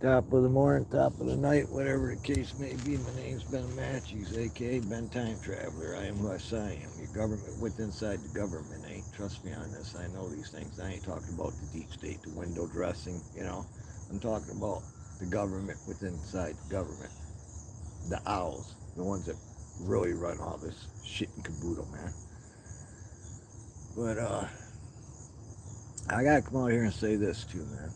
Top of the morning, top of the night, whatever the case may be. My name's Ben Matthews, aka Ben Time Traveler. I am who I say I am. Your government with inside the government ain't. Trust me on this. I know these things. I ain't talking about the deep state, the window dressing. I'm talking about the government with inside the government. The owls, the ones that really run all this shit and caboodle, man. But I gotta come out here and say this too, man.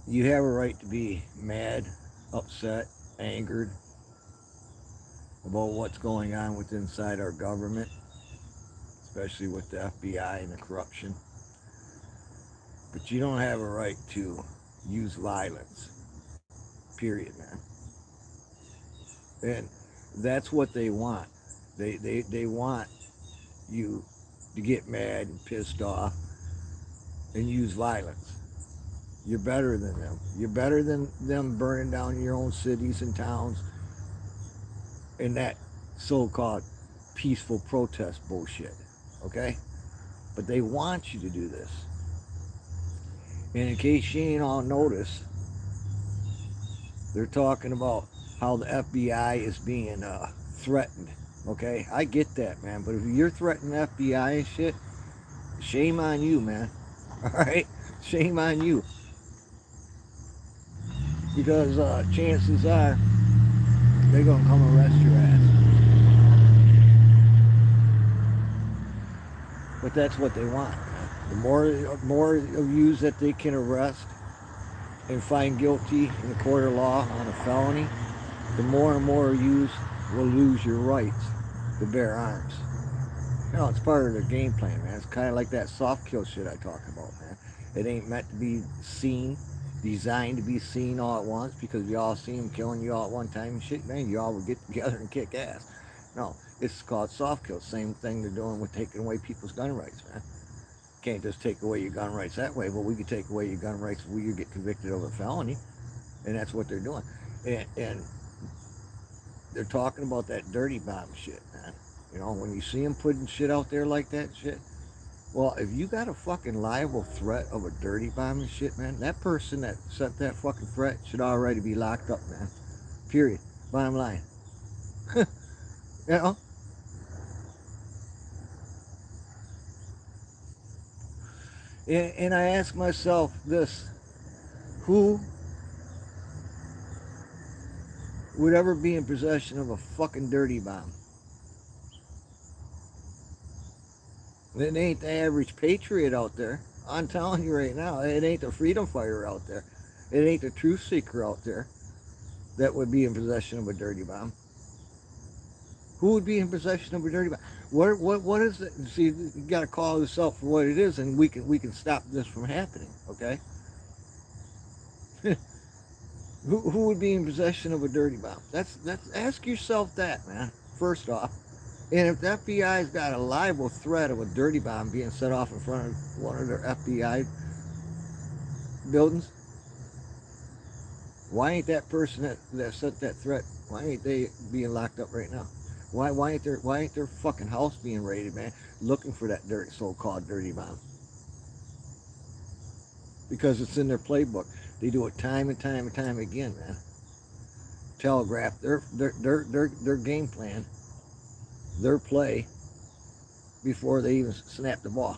You have a right to be mad, upset, angered about what's going on with inside our government, especially with the FBI and the corruption. But you don't have a right to use violence. Period, man. And that's what they want. They want you to get mad and pissed off and use violence. You're better than them. You're better than them burning down your own cities and towns and that so-called peaceful protest bullshit. Okay? But they want you to do this. And in case you ain't all noticed, they're talking about how the FBI is being threatened. Okay? I get that, man. But if you're threatening the FBI and shit, shame on you, man. Alright? Shame on you. Because chances are they're going to come arrest your ass. But that's what they want. The more of you that they can arrest and find guilty in the court of law on a felony, the more and more of you will lose your rights to bear arms. It's part of their game plan, man. It's kind of like that soft kill shit I talk about, man. It ain't meant to be seen, designed to be seen all at once because you all see them killing you all at one time and shit, man. You all would get together and kick ass. No, it's called soft kill. Same thing they're doing with taking away people's gun rights, man. Can't just take away your gun rights that way, but we could take away your gun rights if you get convicted of a felony, and that's what they're doing. And they're talking about that dirty bomb shit, man. When you see them putting shit out there like that shit, well, if you got a fucking liable threat of a dirty bomb and shit, man, that person that sent that fucking threat should already be locked up, man. Period. Bottom line. you know? And I ask myself this: who would ever be in possession of a fucking dirty bomb? It ain't the average patriot out there. I'm telling you right now, it ain't the freedom fighter out there. It ain't the truth seeker out there that would be in possession of a dirty bomb. Who would be in possession of a dirty bomb? What is it? See, you got to call this out for what it is, and we can stop this from happening. Okay? who would be in possession of a dirty bomb? That's ask yourself that, man. First off, and if the FBI's got a liable threat of a dirty bomb being set off in front of one of their FBI buildings, why ain't that person that sent that threat? Why ain't they being locked up right now? Why ain't their fucking house being raided, man? Looking for that so-called dirty bomb because it's in their playbook. They do it time and time and time again, man. Telegraph their game plan, their play before they even snap the ball.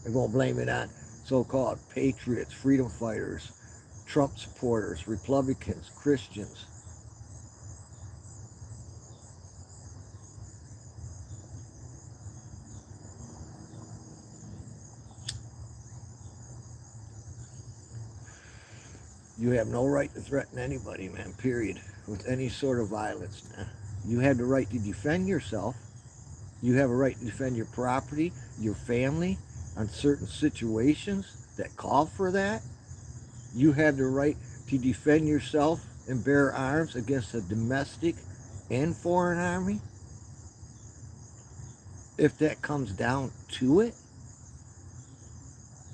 They're gonna blame it on so-called patriots, freedom fighters, Trump supporters, Republicans, Christians. You have no right to threaten anybody, man, period, with any sort of violence, man. You have the right to defend yourself. You have a right to defend your property, your family, on certain situations that call for that. You have the right to defend yourself and bear arms against a domestic and foreign army. If that comes down to it,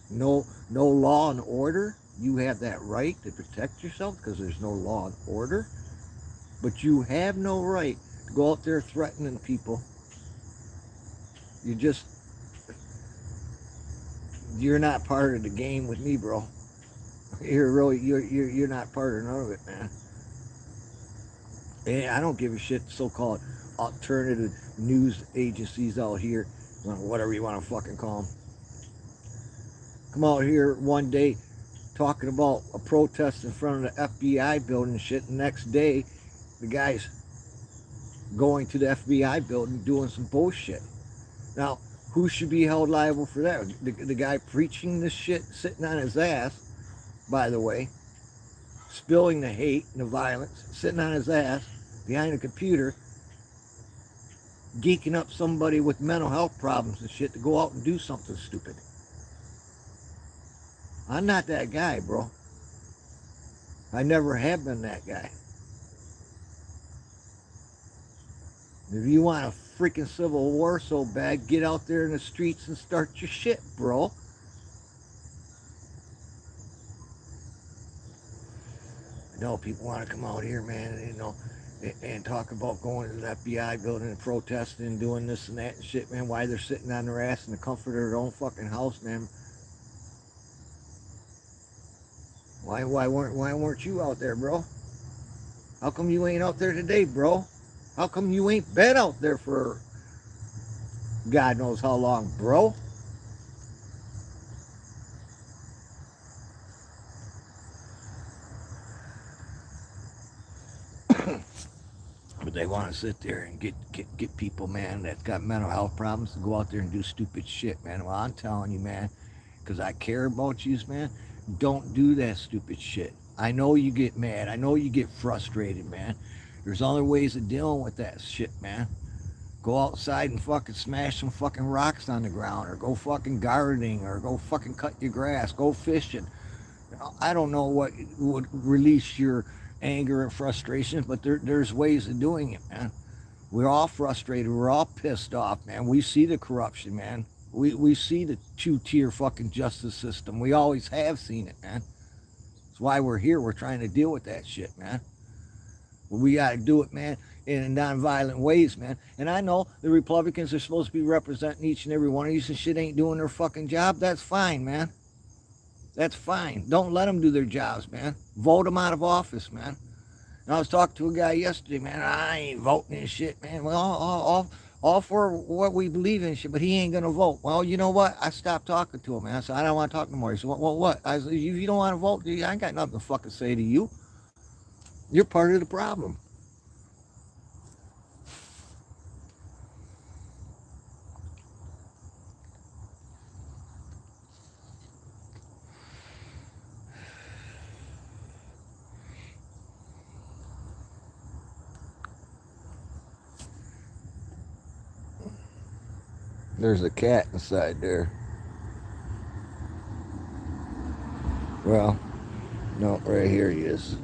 no law and order, you have that right to protect yourself because there's no law and order. But you have no right to go out there threatening people. You just you're not part of the game with me, bro. You're not part of none of it, man. And I don't give a shit. So-called alternative news agencies out here, whatever you want to fucking call them, come out here one day talking about a protest in front of the FBI building and shit. The next day, the guy's going to the FBI building doing some bullshit. Now, who should be held liable for that? The guy preaching this shit, sitting on his ass, by the way, spilling the hate and the violence, sitting on his ass behind a computer, geeking up somebody with mental health problems and shit to go out and do something stupid. I'm not that guy, bro. I never have been that guy. If you want a freaking civil war so bad, get out there in the streets and start your shit, bro. I know people want to come out here, man, and talk about going to the FBI building and protesting and doing this and that and shit, man. Why they're sitting on their ass in the comfort of their own fucking house, man. Why weren't you out there, bro? How come you ain't out there today, bro? How come you ain't been out there for God knows how long, bro? But they want to sit there and get people, man, that's got mental health problems to go out there and do stupid shit, man. Well, I'm telling you, man, because I care about you, man, don't do that stupid shit. I know you get mad. I know you get frustrated, man. There's other ways of dealing with that shit, man. Go outside and fucking smash some fucking rocks on the ground, or go fucking gardening, or go fucking cut your grass, go fishing. I don't know what would release your anger and frustration, but there's ways of doing it, man. We're all frustrated. We're all pissed off, man. We see the corruption, man. We see the two-tier fucking justice system. We always have seen it, man. That's why we're here. We're trying to deal with that shit, man. We got to do it, man, in non-violent ways, man. And I know the Republicans are supposed to be representing each and every one of you, and shit ain't doing their fucking job. That's fine, man. That's fine. Don't let them do their jobs, man. Vote them out of office, man. And I was talking to a guy yesterday, man. I ain't voting and shit, man. Well, all for what we believe in shit, but he ain't going to vote. Well, you know what? I stopped talking to him, man. I said, I don't want to talk no more. He said, well, what? I said, if you don't want to vote, I ain't got nothing to fucking say to you. You're part of the problem. There's a cat inside there. Well, no, right here he is.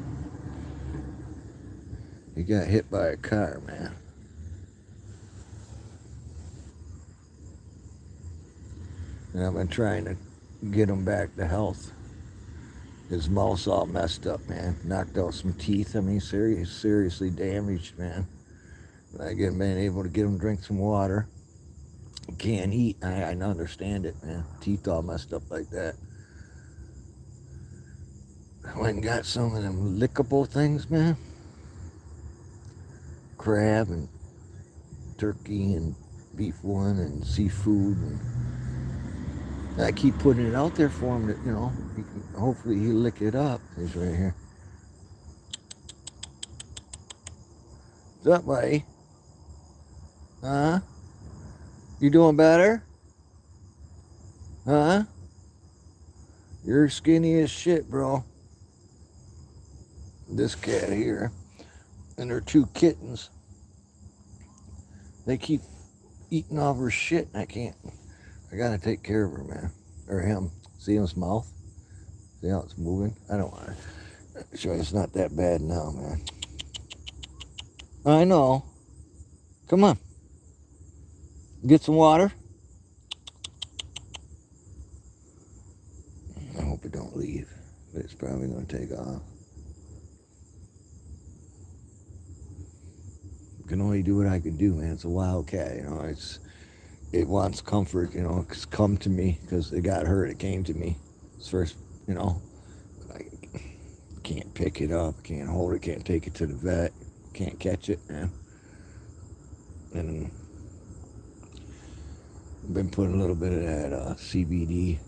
He got hit by a car, man. And I've been trying to get him back to health. His mouth's all messed up, man. Knocked out some teeth. I mean, seriously damaged, man. I been able to get him to drink some water. He can't eat. I understand it, man. Teeth all messed up like that. I went and got some of them lickable things, man. Crab and turkey and beef one and seafood, and I keep putting it out there for him that, hopefully he'll lick it up. He's right here. What's up, buddy? Huh? You doing better? Huh? You're skinny as shit, bro. This cat here, and her two kittens, they keep eating off her shit, and I gotta take care of her, man. Or him. See his mouth? See how it's moving? I don't want to show you it's not that bad now, man. I know. Come on. Get some water. I hope it don't leave, but it's probably going to take off. I can only do what I can do, man. It's a wild cat, it's it wants comfort, it's come to me because it got hurt. It came to me. It's first, I can't pick it up, can't hold it, can't take it to the vet, can't catch it, man. And I've been putting a little bit of that CBD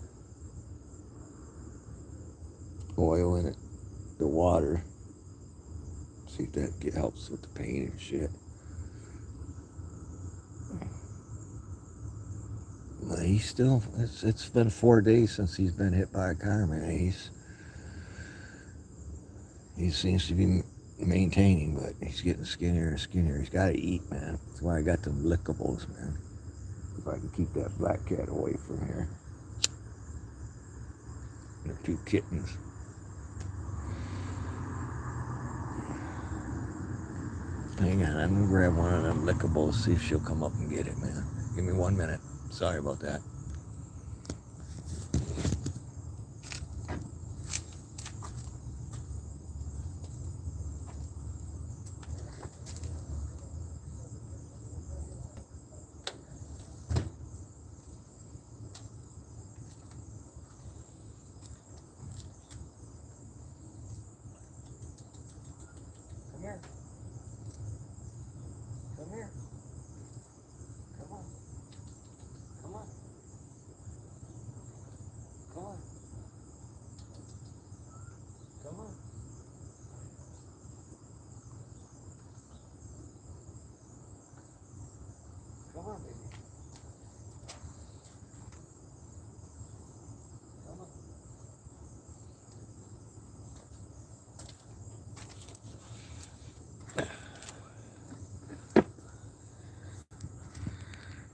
oil in it, the water. See if that helps with the pain and shit. But he's still, it's been 4 days since he's been hit by a car, man. He seems to be maintaining, but he's getting skinnier and skinnier. He's got to eat, man. That's why I got them lickables, man. If I can keep that black cat away from here. And the 2 kittens. Hang on, I'm gonna grab one of them lickables, see if she'll come up and get it, man. Give me 1 minute. Sorry about that. Come here. Come here. Come on. Come on. Come on. Come on. Come on, baby. Come on.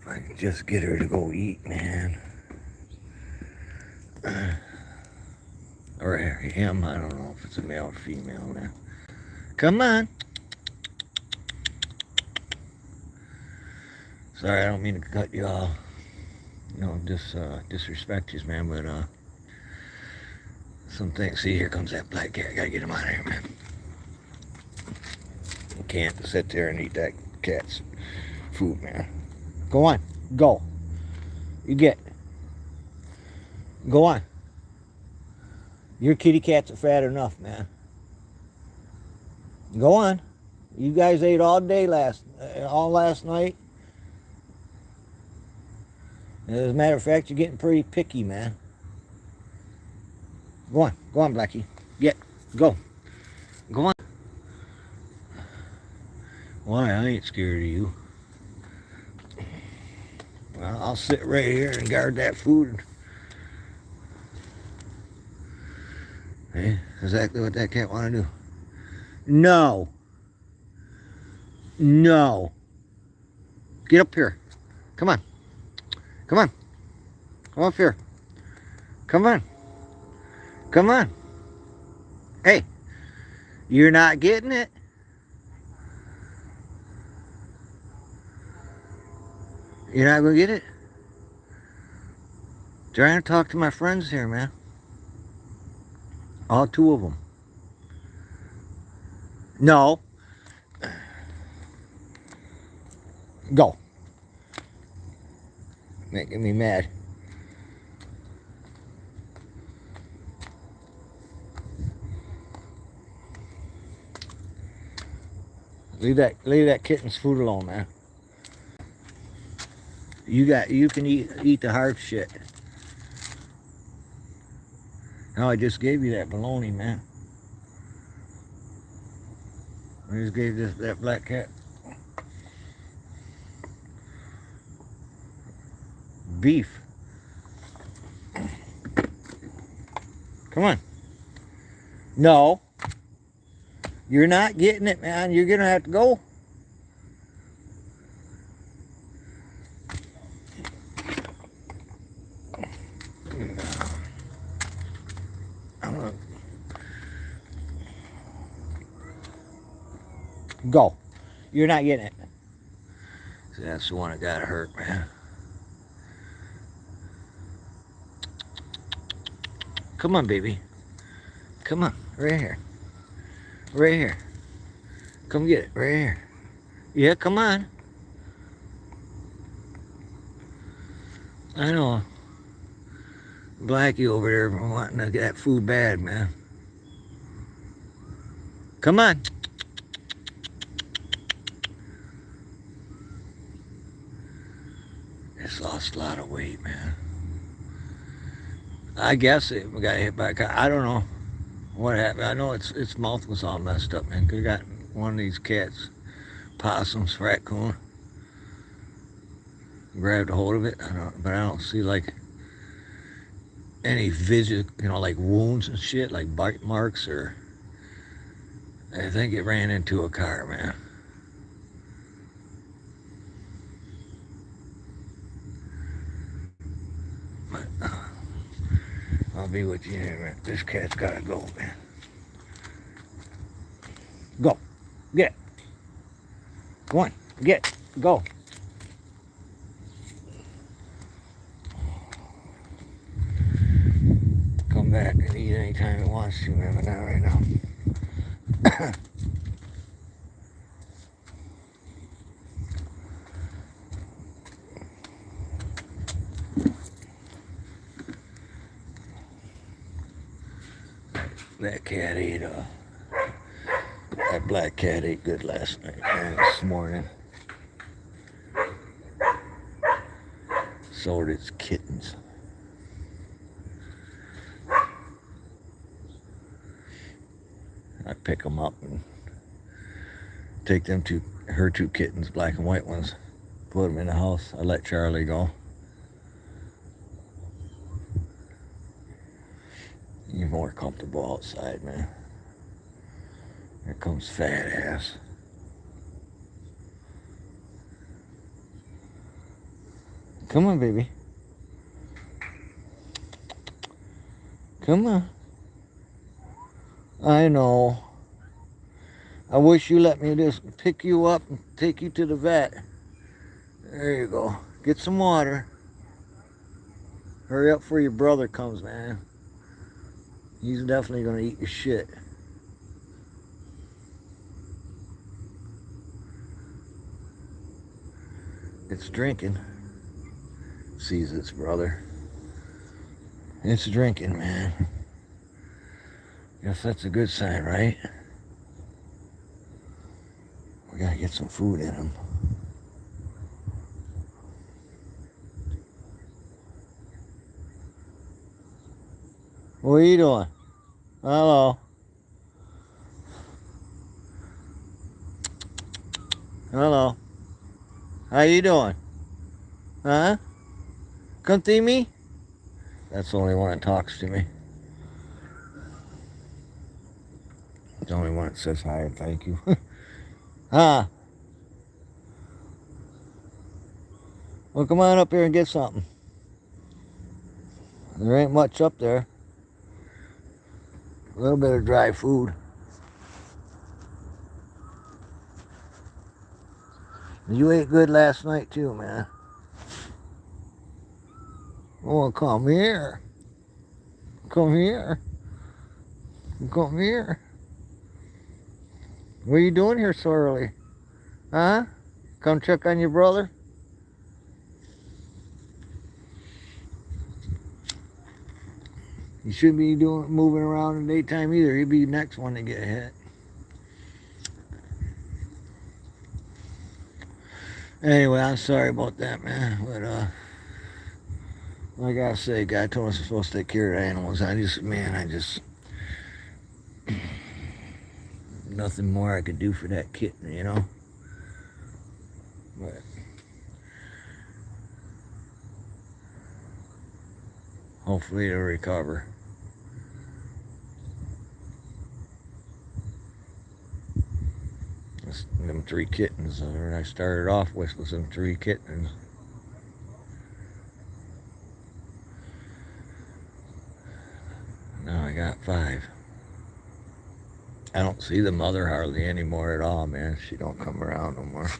If I can just get her to go eat, man. Or him, I don't know if it's a male or female, man. Come on. Sorry, I don't mean to cut you off. Disrespect you, man, but some things. See, here comes that black cat. I gotta get him out of here, man. You can't sit there and eat that cat's food, man. Go on. Go. You get. Go on. Your kitty cats are fat enough, man. Go on. You guys ate all day all last night. As a matter of fact, you're getting pretty picky, man. Go on, Blackie. Go. Go on. Why? I ain't scared of you. Well, I'll sit right here and guard that food. Hey, exactly what that cat want to do. No. No. Get up here. Come on. Come on. Come up here. Come on. Come on. Hey, you're not getting it. You're not going to get it? Trying to talk to my friends here, man. All 2 of them. No. Go. Making me mad. Leave that kitten's food alone, man. You can eat the hard shit. No, I just gave you that bologna, man. I just gave that black cat beef. Come on. No. You're not getting it, man. You're going to have to go. Go. You're not getting it. See, that's the one that got hurt, man. Come on, baby. Come on. Right here. Right here. Come get it. Right here. Yeah, come on. I know. Blackie over there wanting to get that food bad, man. Come on. It's lost a lot of weight, man. I guess it got hit by a car. I don't know what happened. I know its mouth was all messed up, man. Could have got one of these cats, possums, raccoon, grabbed a hold of it. But I don't see like any like wounds and shit, like bite marks or. I think it ran into a car, man. But I'll be with you in a minute. This cat's gotta go, man. Go. Get. Go on. Get. Go. Come back and eat anytime it wants to, man, but not right now. That cat ate, that black cat ate good last night, man, this morning. So did its kittens. I pick them up and take them her two kittens, black and white ones, put them in the house. I let Charlie go. You're more comfortable outside, man. Here comes fat ass. Come on, baby. Come on. I know. I wish you let me just pick you up and take you to the vet. There you go. Get some water. Hurry up before your brother comes, man. He's definitely going to eat your shit. It's drinking. Sees its brother. It's drinking, man. Guess that's a good sign, right? We gotta get some food in him. What are you doing? Hello. Hello. How you doing? Huh? Come see me? That's the only one that talks to me. It's the only one that says hi and thank you. Huh? Well, come on up here and get something. There ain't much up there. A little bit of dry food. You ate good last night too, man. Oh, come here. Come here. Come here. What are you doing here so early? Huh? Come check on your brother? You shouldn't be moving around in the daytime either. He'd be the next one to get hit. Anyway, I'm sorry about that, man. But, like I say, God told us we're supposed to take care of the animals. Nothing more I could do for that kitten, you know? But hopefully it'll recover. Them 3 kittens that I started off with was them 3 kittens. Now I got 5. I don't see the mother hardly anymore at all, man. She don't come around no more.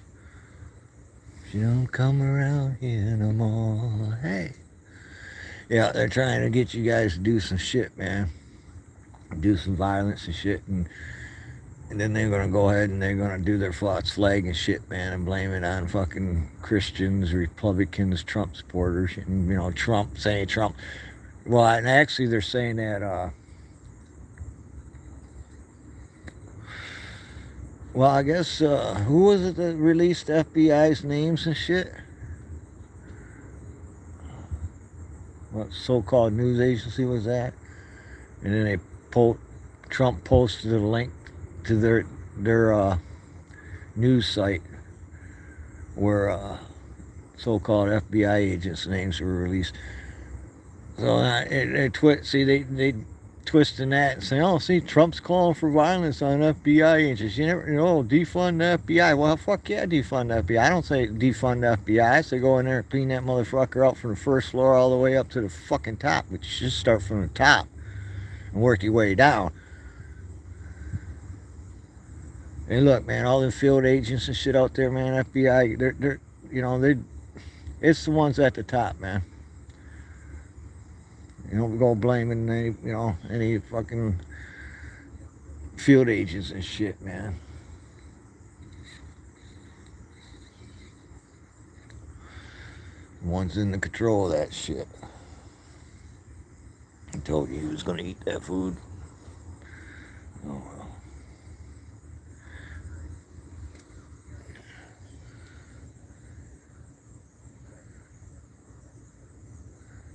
She don't come around here no more. Hey. Yeah, they're trying to get you guys to do some shit, man. Do some violence and shit. And And then they're gonna go ahead and they're gonna do their false flag and shit, man, and blame it on fucking Christians, Republicans, Trump supporters, and Trump saying Trump. Well, and actually they're saying that. Well, I guess who was it that released FBI's names and shit? What so-called news agency was that? And then Trump posted a link to their news site where so-called FBI agents' names were released. So they twisting that and saying, "Oh, see, Trump's calling for violence on FBI agents. You never, defund the FBI." Well, fuck yeah, defund the FBI. I don't say defund the FBI. I say go in there and clean that motherfucker out from the first floor all the way up to the fucking top. But you should start from the top and work your way down. And look, man, all the field agents and shit out there, man, FBI, it's the ones at the top, man. You don't go blaming any fucking field agents and shit, man. The ones in the control of that shit. I told you he was gonna eat that food. Oh well.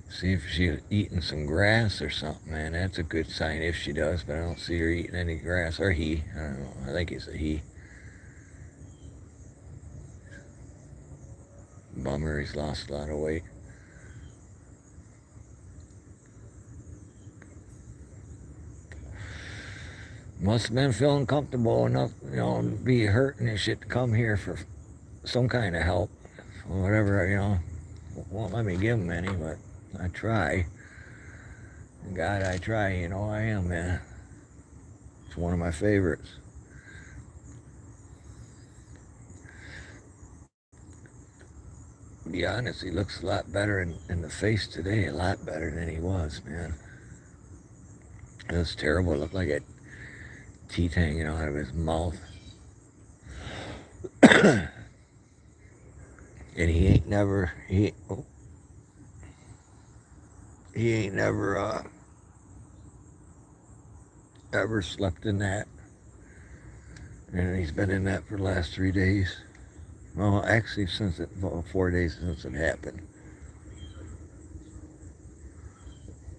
See if she's eating some grass or something, man. That's a good sign if she does, but I don't see her eating any grass. Or he. I don't know. I think it's a he. Bummer, he's lost a lot of weight. Must have been feeling comfortable enough, to be hurting and shit to come here for some kind of help. Or whatever, won't let me give him any, but I try. God, I try, I am, man. It's one of my favorites. To be honest, he looks a lot better in the face today, a lot better than he was, man. It was terrible. It looked like a teeth hanging out of his mouth. And he ain't never ever slept in that. And he's been in that for the last 3 days. Well, actually, 4 days since it happened.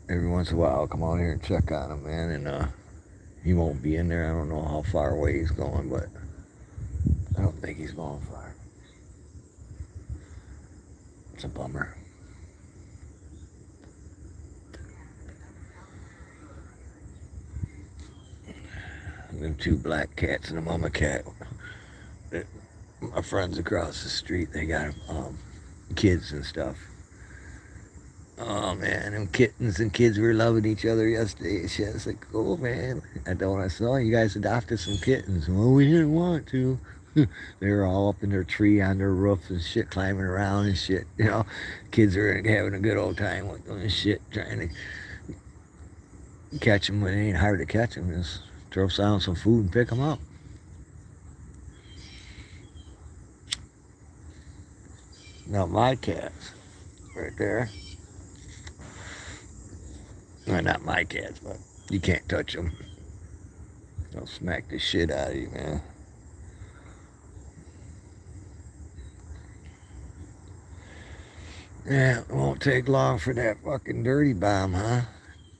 Every once in a while, I'll come out here and check on him, man, and he won't be in there. I don't know how far away he's going, but I don't think he's going far. It's a bummer. Them 2 black cats and a mama cat. My friends across the street, they got kids and stuff. Oh man, them kittens and kids were loving each other yesterday. It's like, cool, man. I saw you guys adopted some kittens. Well, we didn't want to. They were all up in their tree on their roofs and shit, climbing around and shit. Kids are having a good old time with them and shit, trying to catch them when it ain't hard to catch them. Just throw down some food and pick them up. Now my cats, right there. Well, not my cats, but you can't touch them. They'll smack the shit out of you, man. Yeah, it won't take long for that fucking dirty bomb, huh?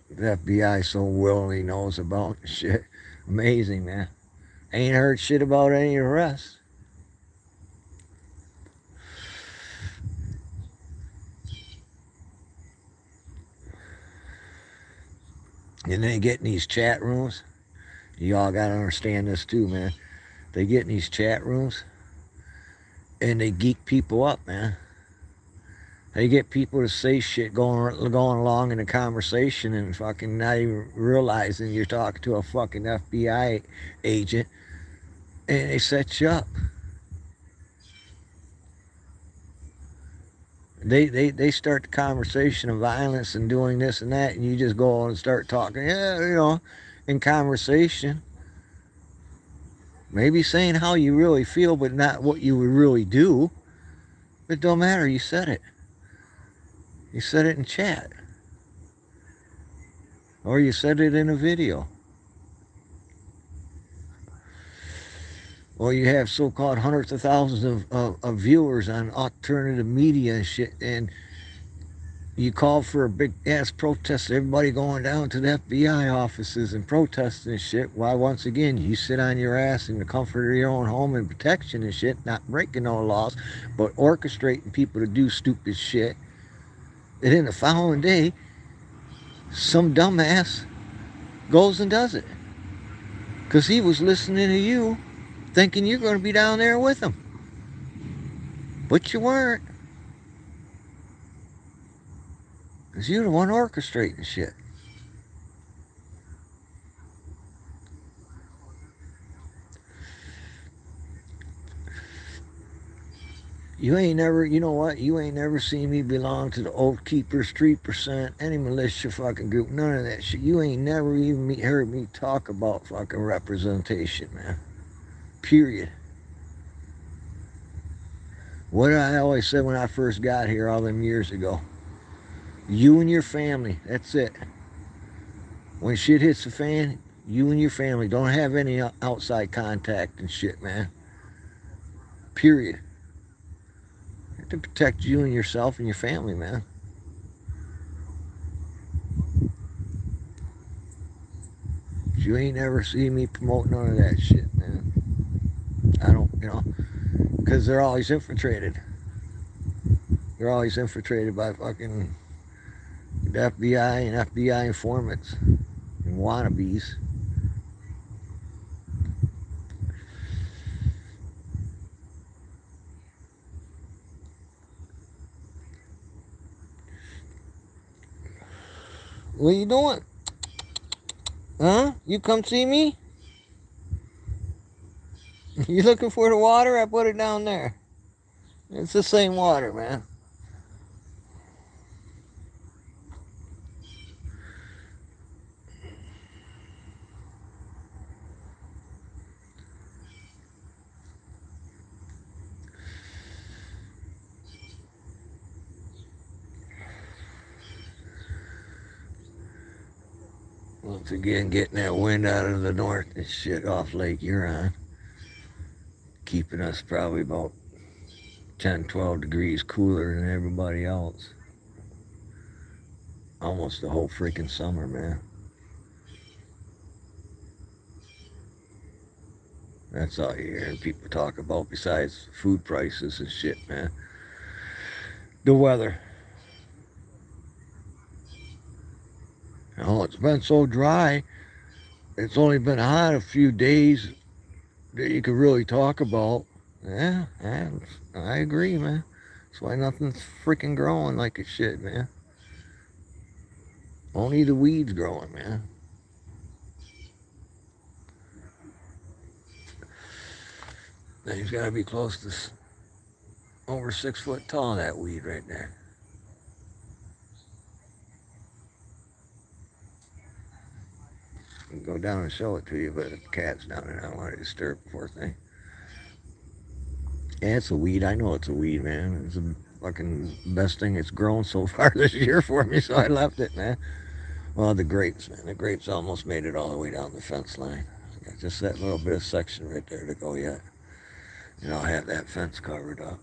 The FBI so willingly knows about shit. Amazing, man. Ain't heard shit about any arrests. And they get in these chat rooms. You all gotta understand this too, man. They get in these chat rooms and they geek people up, man. They get people to say shit going along in a conversation and fucking not even realizing you're talking to a fucking FBI agent, and they set you up. They start the conversation of violence and doing this and that, and you just go on and start talking, in conversation. Maybe saying how you really feel, but not what you would really do. It don't matter. You said it. You said it in chat. Or you said it in a video. Or you have so-called hundreds of thousands of viewers on alternative media and shit, and you call for a big-ass protest, everybody going down to the FBI offices and protesting and shit. Why, once again, you sit on your ass in the comfort of your own home and protection and shit, not breaking no laws, but orchestrating people to do stupid shit. And then the following day, some dumbass goes and does it. Because he was listening to you, thinking you're going to be down there with him. But you weren't. Because you're the one orchestrating shit. You ain't never, you know what? You ain't never seen me belong to the Oath Keepers, 3%, any militia fucking group, none of that shit. You ain't never even heard me talk about fucking representation, man. Period. What I always said when I first got here all them years ago. You and your family, that's it. When shit hits the fan, you and your family don't have any outside contact and shit, man. Period. You have to protect you and yourself and your family, man. You ain't never seen me promote none of that shit, man. I don't, because they're always infiltrated. They're always infiltrated by fucking the FBI and FBI informants and wannabes. What are you doing? Huh? You come see me? You looking for the water? I put it down there. It's the same water, man. Once again, getting that wind out of the north and shit off Lake Huron. Keeping us probably about 10, 12 degrees cooler than everybody else. Almost the whole freaking summer, man. That's all you're hearing people talk about besides food prices and shit, man. The weather. It's been so dry. It's only been hot a few days that you could really talk about. Yeah, I agree, man. That's why nothing's freaking growing like it should, man. Only the weeds growing, man. Thing's got to be close to over 6 foot tall, that weed right there. I can go down and show it to you, but the cat's down there. I don't want to disturb the poor thing. Yeah, it's a weed. I know it's a weed, man. It's the fucking best thing it's grown so far this year for me, so I left it, man. Well, the grapes, man. The grapes almost made it all the way down the fence line. I got just that little bit of section right there to go yet. And I'll have that fence covered up.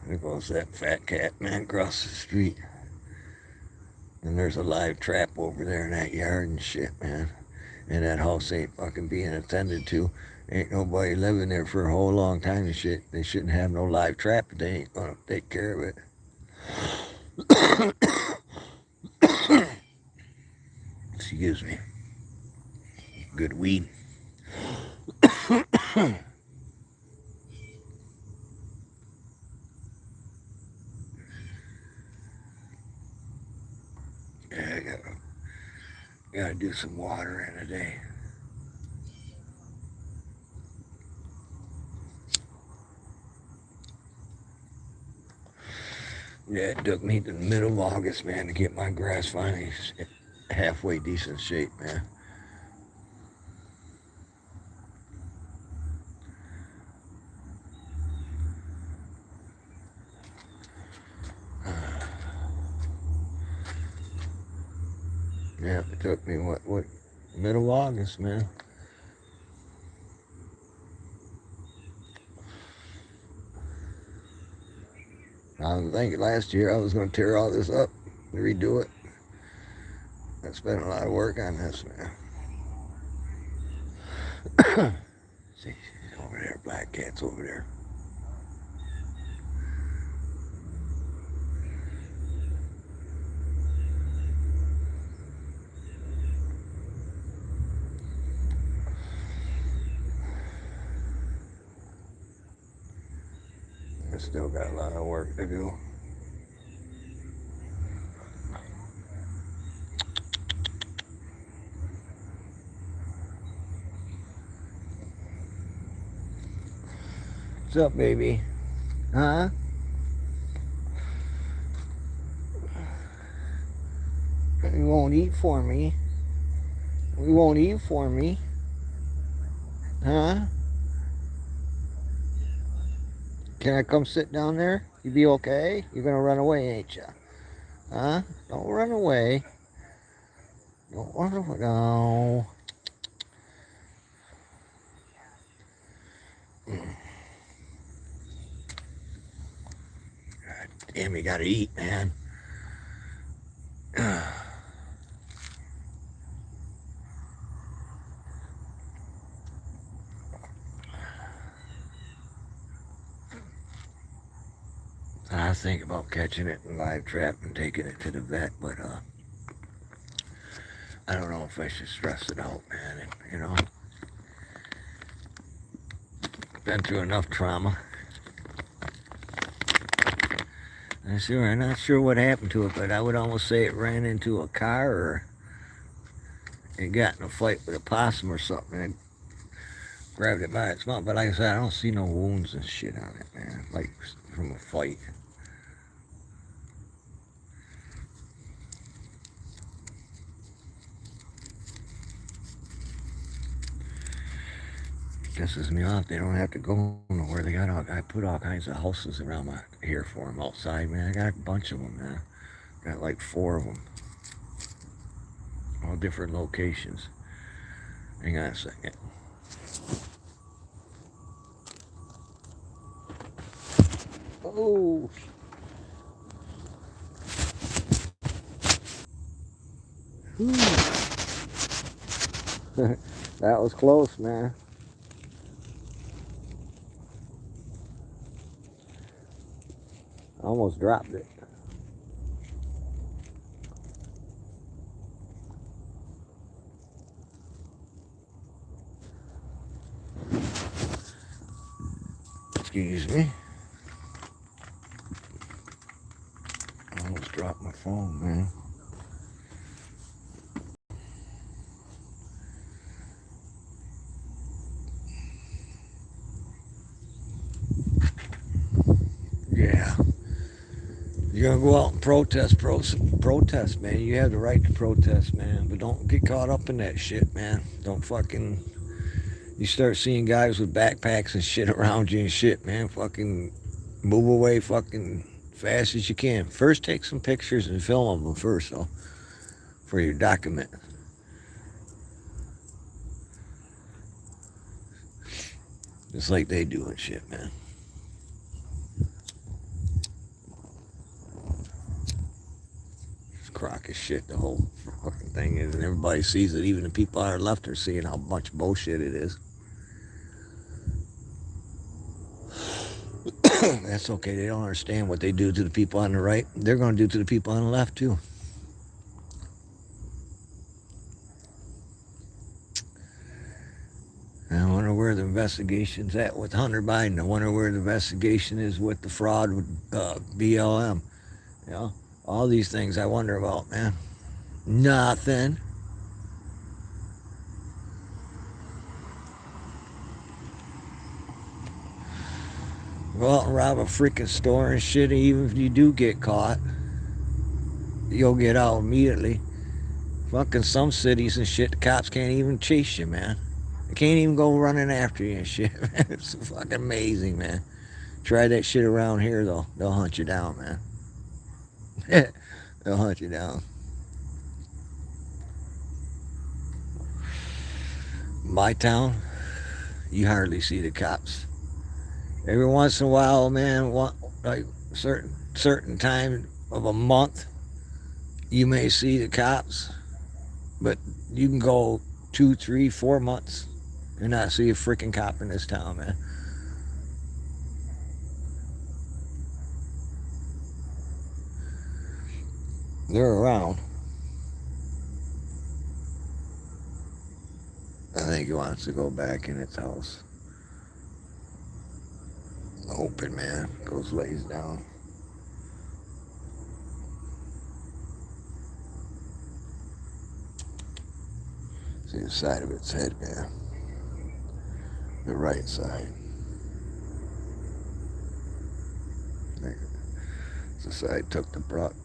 There goes that fat cat, man, across the street. And there's a live trap over there in that yard and shit, man. And that house ain't fucking being attended to. Ain't nobody living there for a whole long time and shit. They shouldn't have no live trap if they ain't gonna take care of it. Excuse me. Good weed. Yeah, I gotta do some watering today. Yeah, it took me to the middle of August, man, to get my grass finally halfway decent shape, man. Yeah, it took me what middle of August, man. I was thinking last year I was going to tear all this up and redo it. I spent a lot of work on this, man. See, she's over there, black cat's over there. I still got a lot of work to do. What's up, baby? Huh? You won't eat for me. You won't eat for me. Huh? Can I come sit down there? You be okay? You're gonna run away, ain't ya? Huh? Don't run away. Don't run away. No. God damn, you gotta eat, man. I was thinking about catching it in live trap and taking it to the vet, but I don't know if I should stress it out, man. You know, been through enough trauma. I'm not sure what happened to it, but I would almost say it ran into a car or it got in a fight with a possum or something and grabbed it by its mouth. But like I said, I don't see no wounds and shit on it, man, like from a fight. Pisses me off. They don't have to go nowhere. I put all kinds of houses around here for them outside, man. I got a bunch of them, man. Got like 4 of them. All different locations. Hang on a second. Oh. That was close, man. I almost dropped it. Excuse me. I almost dropped my phone, man. Yeah. You're gonna go out and protest, man. You have the right to protest, man. But don't get caught up in that shit, man. Don't fucking. You start seeing guys with backpacks and shit around you and shit, man. Fucking move away, fucking fast as you can. First, take some pictures and film them first, though, for your document. Just like they do and shit, man. Crock of shit, the whole fucking thing is, and everybody sees it. Even the people on our left are seeing how much bullshit it is. That's okay. They don't understand what they do to the people on the right. They're going to do to the people on the left too. I wonder where the investigation's at with Hunter Biden. I wonder where the investigation is with the fraud with BLM. You know, all these things I wonder about, man. Nothing. Go out and rob a freaking store and shit. And even if you do get caught, you'll get out immediately. Fucking some cities and shit, the cops can't even chase you, man. They can't even go running after you and shit, man. It's fucking amazing, man. Try that shit around here, though. They'll hunt you down, man. They'll hunt you down. My town, you hardly see the cops. Every once in a while, man, like certain time of a month, you may see the cops, but you can go 2, 3, 4 months and not see a freaking cop in this town, man. They're around. I think he wants to go back in its house. Open, man. Goes lays down. See the side of its head, man. The right side. The side took the brunt.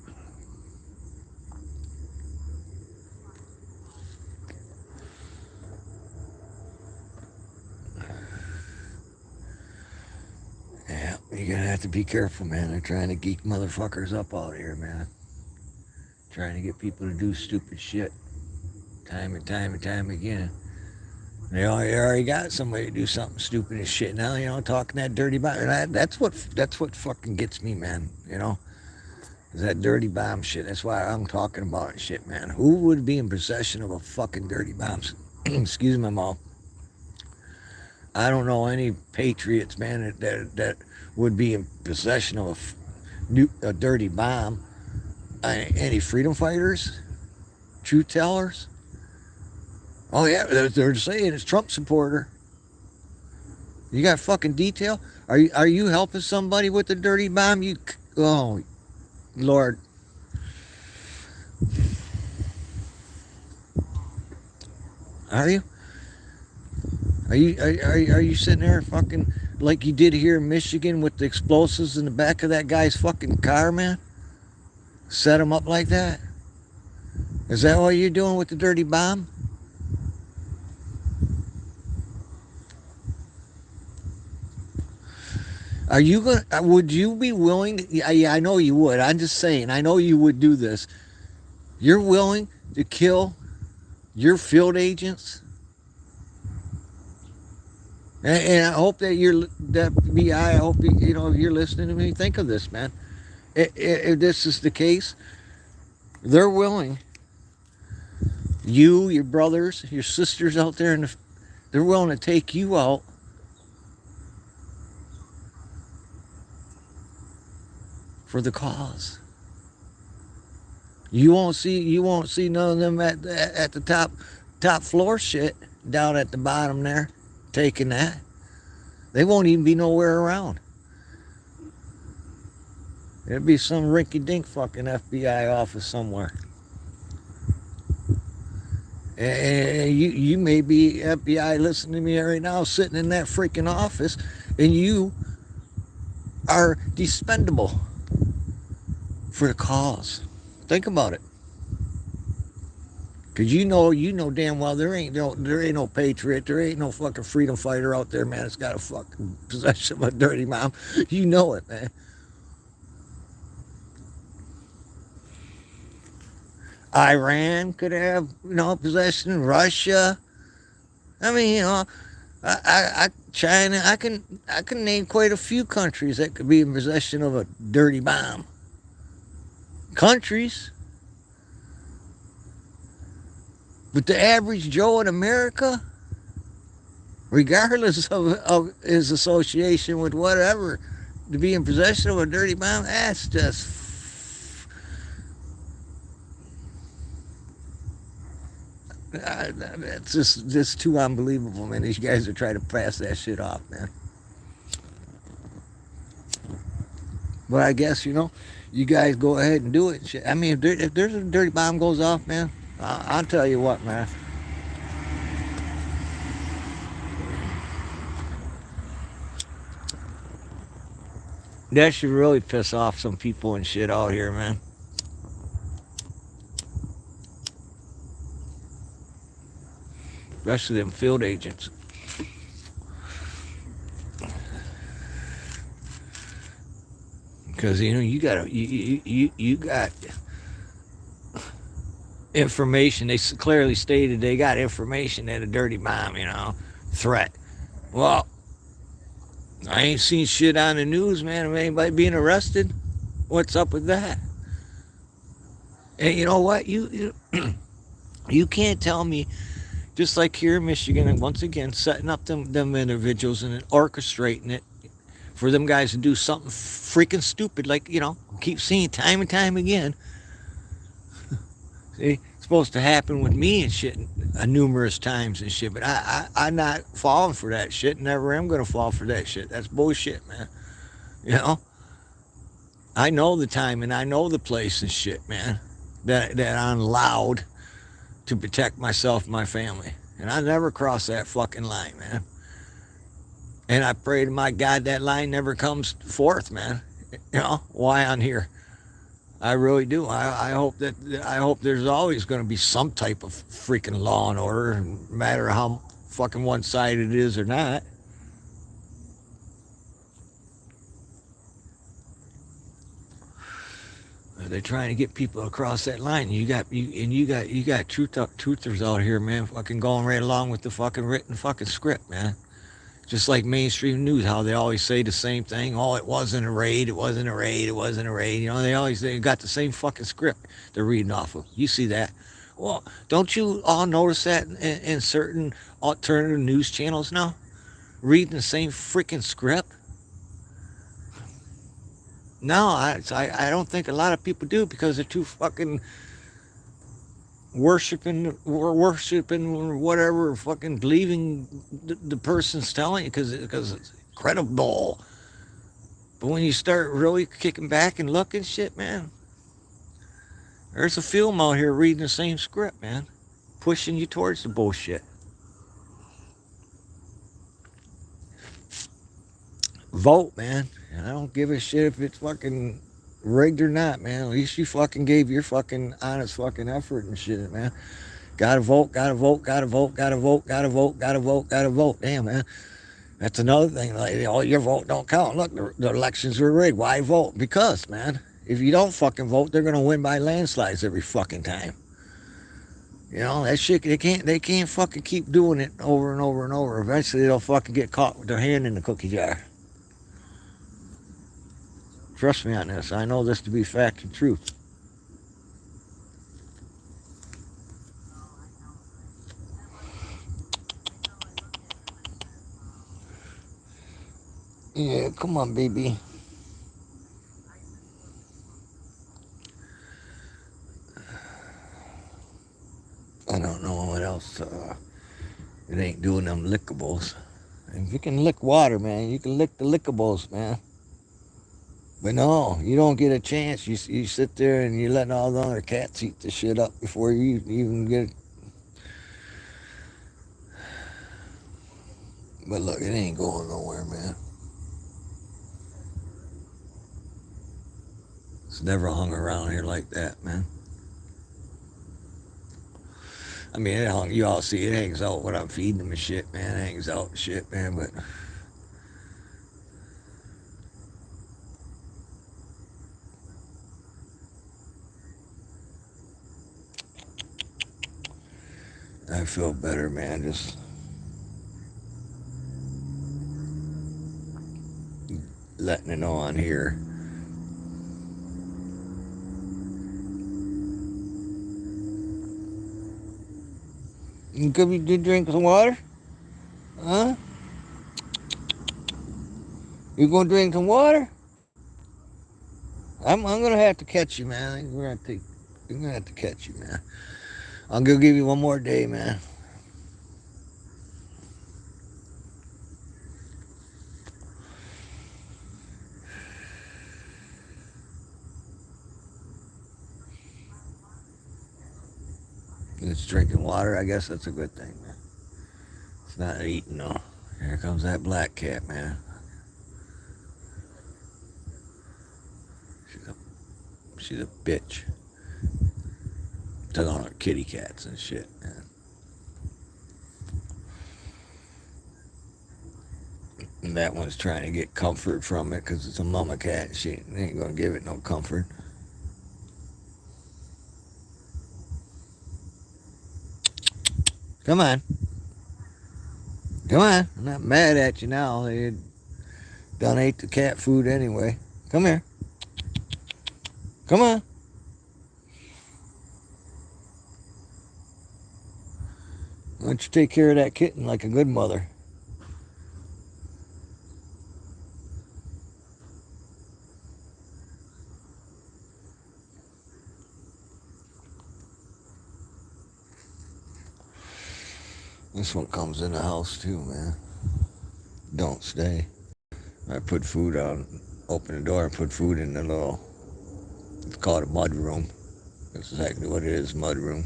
Yeah, you're gonna have to be careful, man. They're trying to geek motherfuckers up out here, man. Trying to get people to do stupid shit. Time and time and time again. They already got somebody to do something stupid as shit now, talking that dirty bomb. That's what fucking gets me, man, Is that dirty bomb shit. That's why I'm talking about it shit, man. Who would be in possession of a fucking dirty bomb? Excuse my mouth. I don't know any patriots, man, that would be in possession of a dirty bomb. Any freedom fighters? Truth tellers? Oh yeah, they're saying it's Trump supporter. You got fucking detail? Are you helping somebody with the dirty bomb? Oh Lord. Are you? Are you sitting there fucking like you did here in Michigan with the explosives in the back of that guy's fucking car, man? Set him up like that? Is that what you're doing with the dirty bomb? Are you gonna? Would you be willing? Yeah, I know you would. I'm just saying. I know you would do this. You're willing to kill your field agents, and I hope that FBI. I hope if you're listening to me, think of this, man. If this is the case, they're willing. You, your brothers, your sisters out there, they're willing to take you out. For the cause. You won't see none of them at the top floor shit down at the bottom there taking that. They won't even be nowhere around. It'll be some rinky-dink fucking FBI office somewhere. And you may be FBI listening to me right now, sitting in that freaking office, and you are dispendable. For the cause. Think about it. Cause you know damn well there ain't no patriot, there ain't no fucking freedom fighter out there, man, that's got a fucking possession of a dirty bomb. You know it, man. Iran could have, possession, Russia. I mean, China, I can name quite a few countries that could be in possession of a dirty bomb. Countries. But the average Joe in America, regardless of his association with whatever, to be in possession of a dirty bomb, that's just... That's just too unbelievable, man. These guys are trying to pass that shit off, man. But I guess, you guys go ahead and do it. I mean, if there's a dirty bomb goes off, man, I'll tell you what, man. That should really piss off some people and shit out here, man. Especially them field agents. Because you got information. They clearly stated they got information that a dirty bomb, threat. Well, I ain't seen shit on the news, man, of anybody being arrested. What's up with that? And you know what? You can't tell me. Just like here in Michigan, and once again, setting up them individuals and orchestrating it for them guys to do something freaking stupid, like, keep seeing time and time again. See, it's supposed to happen with me and shit numerous times and shit, but I'm not falling for that shit. Never am going to fall for that shit. That's bullshit, man. You know? I know the time and I know the place and shit, man, that I'm allowed to protect myself and my family. And I never cross that fucking line, man. And I pray to my God that line never comes forth, man. Why I'm here. I really do. I hope there's always going to be some type of freaking law and order, no matter how fucking one-sided it is or not. They're trying to get people across that line. You got truthers out here, man, fucking going right along with the fucking written fucking script, man. Just like mainstream news, how they always say the same thing. Oh, it wasn't a raid, it wasn't a raid, it wasn't a raid. They got the same fucking script they're reading off of. You see that? Well, don't you all notice that in certain alternative news channels now? Reading the same freaking script? No, I don't think a lot of people do, because they're too fucking worshiping whatever, fucking believing the person's telling you because it's credible. But when you start really kicking back and looking, shit, man, there's a film out here reading the same script, man, pushing you towards the bullshit. Vote, man. I don't give a shit if it's fucking rigged or not, man. At least you fucking gave your fucking honest fucking effort and shit, man. Gotta vote, gotta vote, gotta vote, gotta vote, gotta vote, gotta vote, gotta vote. Damn, man. That's another thing. Like, your vote don't count. Look, the elections were rigged. Why vote? Because, man, if you don't fucking vote, they're gonna win by landslides every fucking time. That shit. They can't fucking keep doing it over and over and over. Eventually, they'll fucking get caught with their hand in the cookie jar. Trust me on this. I know this to be fact and truth. Yeah, come on, baby. I don't know what else. It ain't doing them lickables. If you can lick water, man, you can lick the lickables, man. But no, you don't get a chance. You sit there and you're letting all the other cats eat the shit up before you even get it. But look, it ain't going nowhere, man. It's never hung around here like that, man. I mean, you all see it hangs out when I'm feeding them and shit, man. It hangs out and shit, man, but... I feel better, man, just... letting it know on here. You could be drink some water? Huh? You gonna drink some water? I'm gonna have to catch you, man. I'm gonna have to catch you, man. I'm gonna give you one more day, man. It's drinking water. I guess that's a good thing, man. It's not eating, though. Here comes that black cat, man. She's a bitch. Telling her kitty cats and shit, man. And that one's trying to get comfort from it because it's a mama cat. And she ain't gonna give it no comfort. Come on. Come on. I'm not mad at you now. They done ate the cat food anyway. Come here. Come on. Why don't you take care of that kitten like a good mother? This one comes in the house too, man. Don't stay. I put food out, open the door and put food in the little, it's called a mud room. That's exactly what it is, mud room.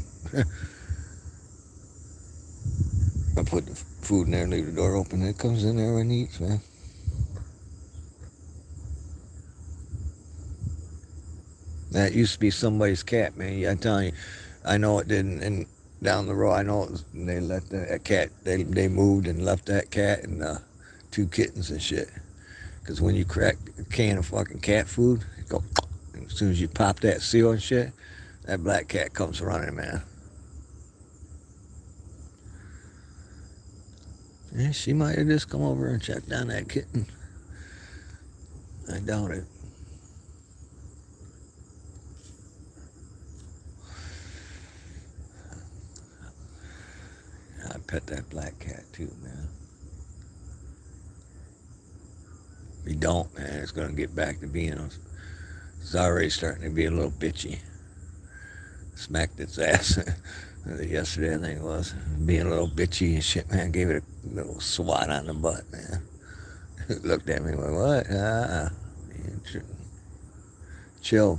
I put the food in there, leave the door open, it comes in there and eats, man. That used to be somebody's cat, man. I'm telling you, I know it didn't. And down the road, I know it was, they let the cat. They moved and left that cat and two kittens and shit. Because when you crack a can of fucking cat food, it go. As soon as you pop that seal and shit, that black cat comes running, man. Yeah, she might have just come over and checked on that kitten. I doubt it. I'd pet that black cat too, man. If you don't, man, it's gonna get back to being. It's already starting to be a little bitchy. Smacked its ass yesterday, I think it was. Being a little bitchy and shit, man. Gave it a little swat on the butt, man. Looked at me and went, what? Chill.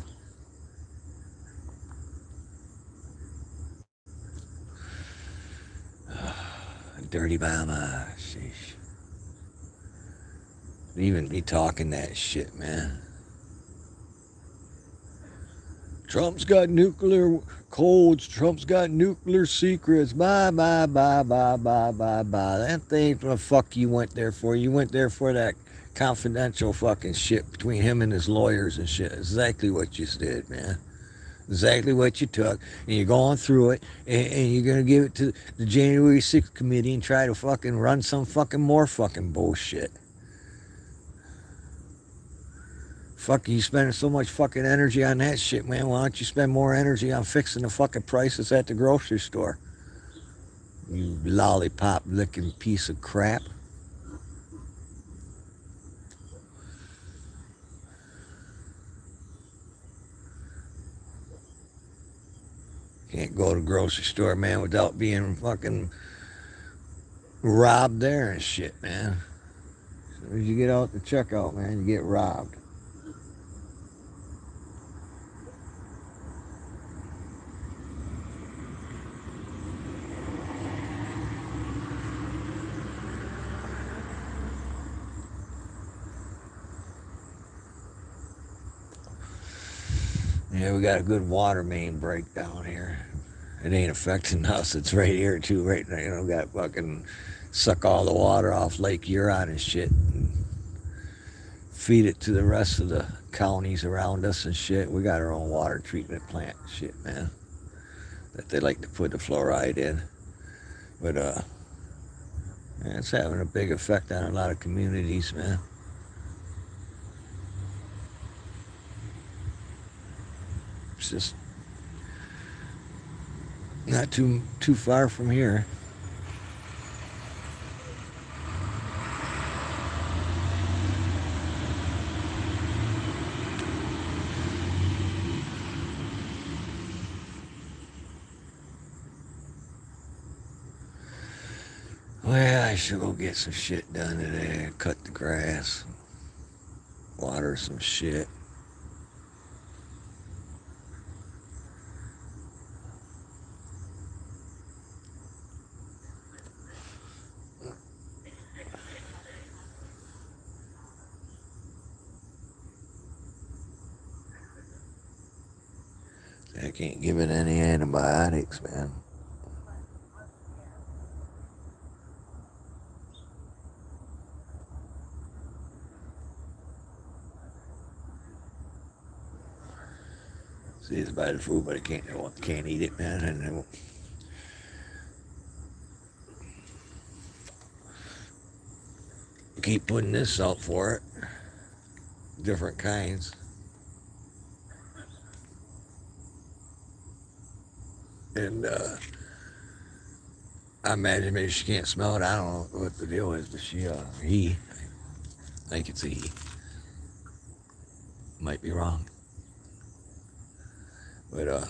Dirty mama. Sheesh. Even be talking that shit, man. Trump's got nuclear codes. Trump's got nuclear secrets. Bye, bye, bye, bye, bye, bye, bye. That ain't what the fuck you went there for. You went there for that confidential fucking shit between him and his lawyers and shit. Exactly what you did, man. Exactly what you took. And you're going through it. And you're going to give it to the January 6th committee and try to fucking run some fucking more fucking bullshit. Fuck, you spending so much fucking energy on that shit, man. Why don't you spend more energy on fixing the fucking prices at the grocery store? You lollipop licking piece of crap. Can't go to the grocery store, man, without being fucking robbed there and shit, man. As soon as you get out the checkout, man, you get robbed. Yeah, we got a good water main break down here. It ain't affecting us. It's right here too, right now. You know, got fucking suck all the water off Lake Huron and shit. And feed it to the rest of the counties around us and shit. We got our own water treatment plant and shit, man. That they like to put the fluoride in. But yeah, it's having a big effect on a lot of communities, man. It's just not too far from here. Well, I should go get some shit done today. Cut the grass, water some shit. can't give it any antibiotics, man. See, it's bad food, but I can't eat it, man. And keep putting this out for it, different kinds. And I imagine maybe she can't smell it. I don't know what the deal is, but he, I think it's a he. Might be wrong. But I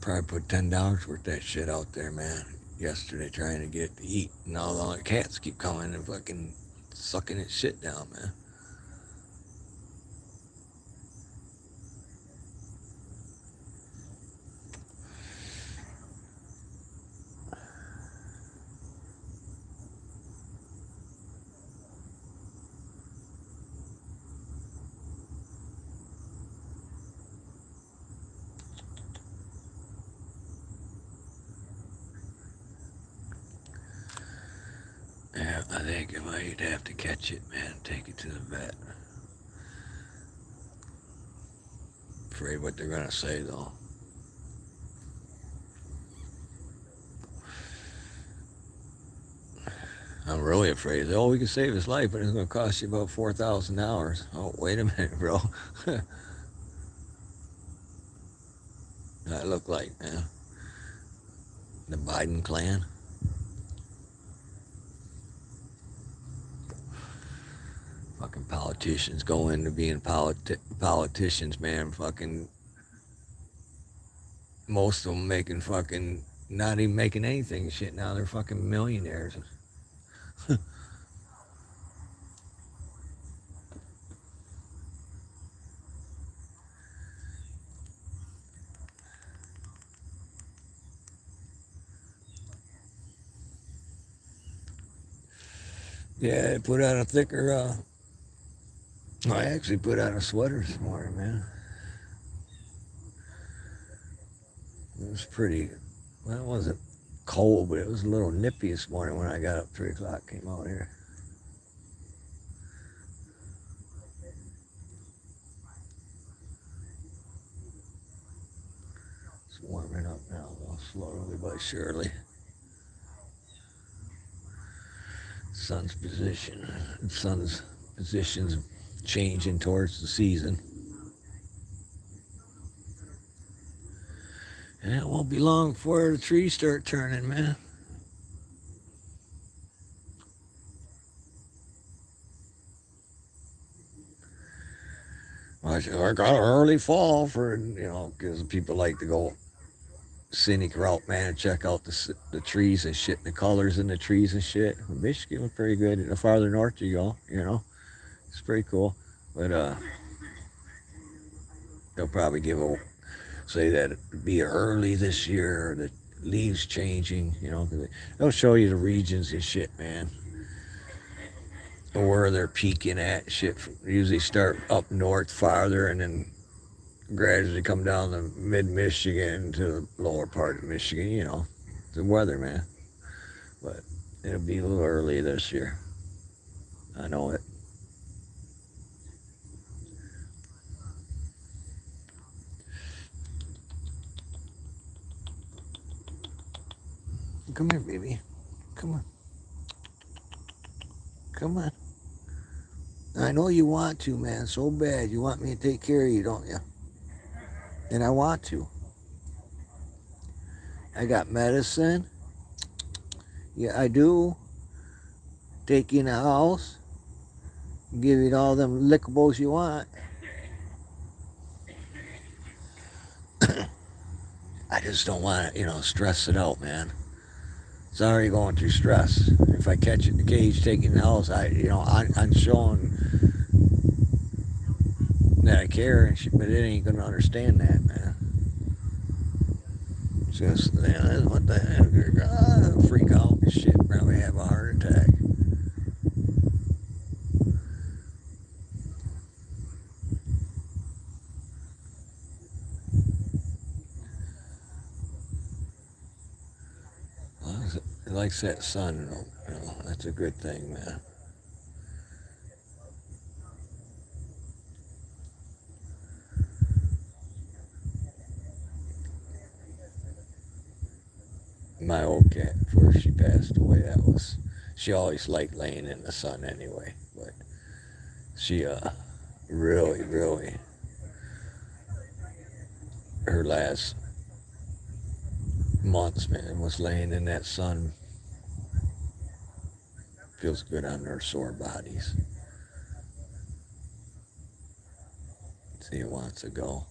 probably put $10 worth of that shit out there, man. Yesterday trying to get it to eat. And all the cats keep coming and fucking sucking its shit down, man. Yeah, I think I might have to catch it, man. Take it to the vet. Afraid what they're gonna say, though. I'm really afraid. Oh, we can save his life, but it's gonna cost you about $4,000. Oh, wait a minute, bro. That look like, man? The Biden clan. Fucking politicians go into being politicians, man. Fucking most of them making fucking not even making anything shit now. They're fucking millionaires. Yeah, put on a thicker. I actually put on a sweater this morning, man. It was pretty. Well, it wasn't cold, but it was a little nippy this morning when I got up 3 o'clock. Came out here. It's warming up now, though, slowly but surely. Sun's position's changing towards the season. And it won't be long before the trees start turning, man. I got an early fall for, because people like to go scenic route, man, and check out the trees and shit, the colors in the trees and shit. Michigan was pretty good. The farther north you go, it's pretty cool. But they'll probably say that it'd be early this year, the leaves changing, they'll show you the regions and shit, man. Where they're peaking at shit. Usually start up north farther and then gradually come down to mid-Michigan to the lower part of Michigan, the weather, man. But it'll be a little early this year. I know it. Come here, baby. Come on. Come on. I know you want to, man, so bad. You want me to take care of you, don't you? And I want to. I got medicine. Yeah, I do. Take you in the house. Give you all them lickables you want. I just don't want to, stress it out, man. It's already going through stress. If I catch it in the cage, take it in the house, I'm showing that I care, but it ain't gonna understand that, man. Just, what the heck? Freak out and shit, probably have a heart attack. likes that sun, that's a good thing, man. My old cat, before she passed away, she always liked laying in the sun anyway, but she, really, really, her last months, man, was laying in that sun. Feels good on their sore bodies. She wants to go.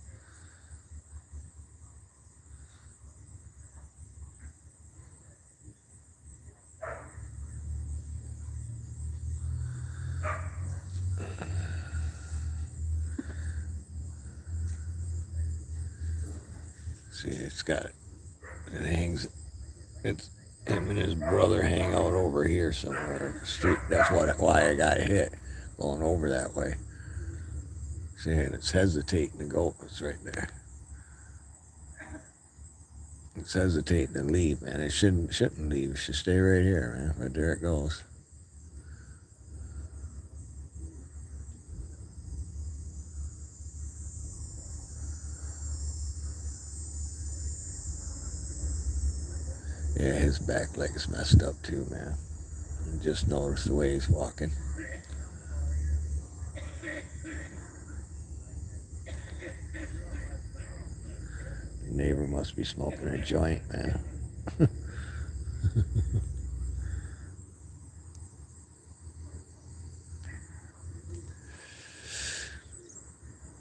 See, it hangs, it's him and his brother hang out over here somewhere. Street. That's why I got hit going over that way. See, and it's hesitating to go. It's right there. It's hesitating to leave, man. It shouldn't leave. It should stay right here, man. But there it goes. Yeah, his back leg's messed up too, man. Just notice the way he's walking. The neighbor must be smoking a joint, man.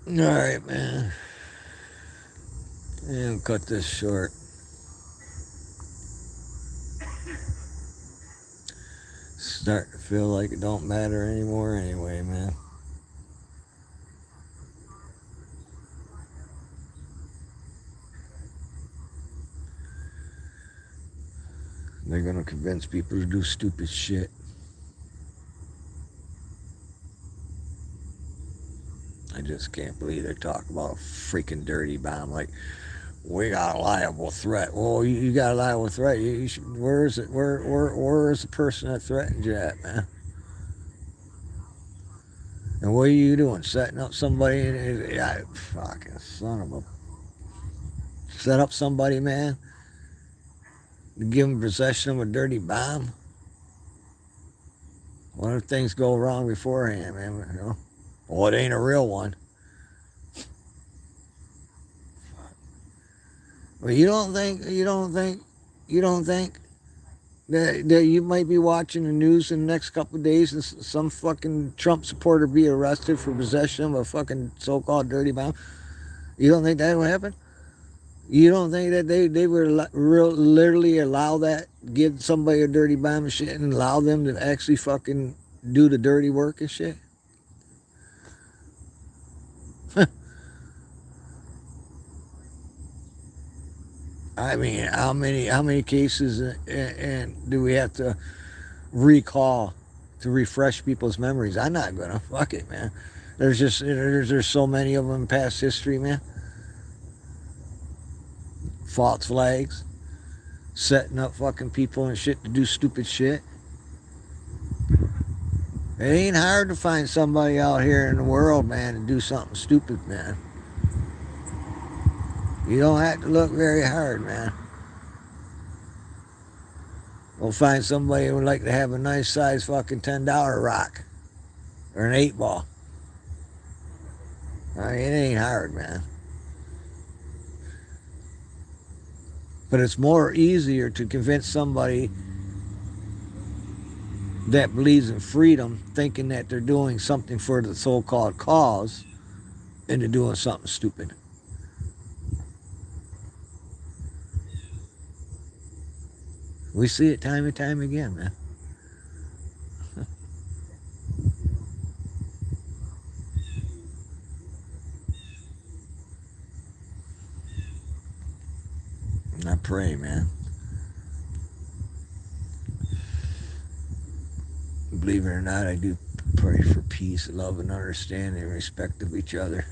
All right, man. Yeah, I'll cut this short. Starting to feel like it don't matter anymore anyway, man. They're gonna convince people to do stupid shit. I just can't believe they're talking about a freaking dirty bomb. Like, we got a liable threat. Well, you got a liable threat. You should, where is it? Where is the person that threatened you at, man? And what are you doing? Setting up somebody? Yeah, fucking son of a. Set up somebody, man, to give them possession of a dirty bomb? What if things go wrong beforehand, man? Well, it ain't a real one. Well, you don't think that you might be watching the news in the next couple of days and some fucking Trump supporter be arrested for possession of a fucking so-called dirty bomb? You don't think that would happen? You don't think that they would literally allow that, give somebody a dirty bomb and shit, and allow them to actually fucking do the dirty work and shit? I mean, how many cases and do we have to recall to refresh people's memories? I'm not gonna. Fuck it, man. There's so many of them in past history, man. False flags, setting up fucking people and shit to do stupid shit. It ain't hard to find somebody out here in the world, man, to do something stupid, man. You don't have to look very hard, man. We'll find somebody who would like to have a nice size fucking $10 rock or an 8-ball. I mean, it ain't hard, man. But it's more easier to convince somebody that believes in freedom, thinking that they're doing something for the so-called cause, into doing something stupid. We see it time and time again, man. And I pray, man. Believe it or not, I do pray for peace, love, and understanding and respect of each other.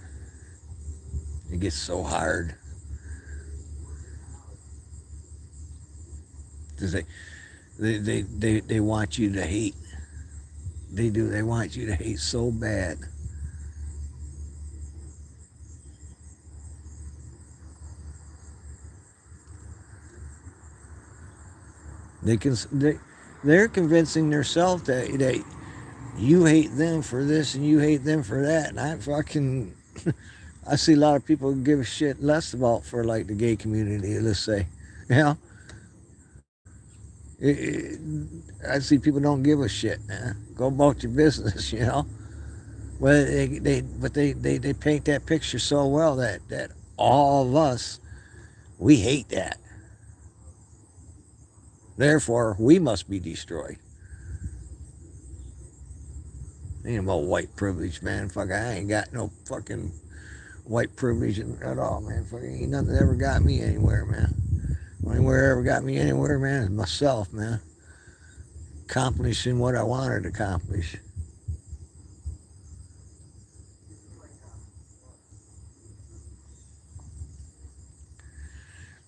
It gets so hard. Because They want you to hate. They do. They want you to hate so bad. They can. They're convincing themselves that you hate them for this and you hate them for that. And I fucking, I see a lot of people give a shit less about for like the gay community. Let's say, you know, it, it, I see people don't give a shit, man. Go about your business, you know. Well, they paint that picture so well that all of us we hate that. Therefore, we must be destroyed. Ain't about white privilege, man. Fuck, I ain't got no fucking white privilege at all, man. Fucking ain't nothing ever got me anywhere, man. Anywhere ever got me anywhere, man, is myself, man. Accomplishing what I wanted to accomplish.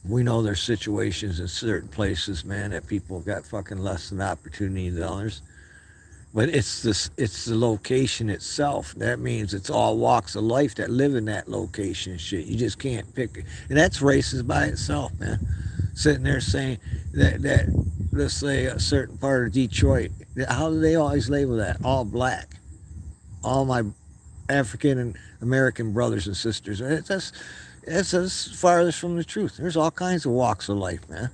We know there's situations in certain places, man, that people got fucking less than opportunity than others. But it's the location itself. That means it's all walks of life that live in that location and shit. You just can't pick it. And that's racist by itself, man. Sitting there saying that let's say a certain part of Detroit, how do they always label that? All black. All my African and American brothers and sisters. That's as farthest from the truth. There's all kinds of walks of life, man.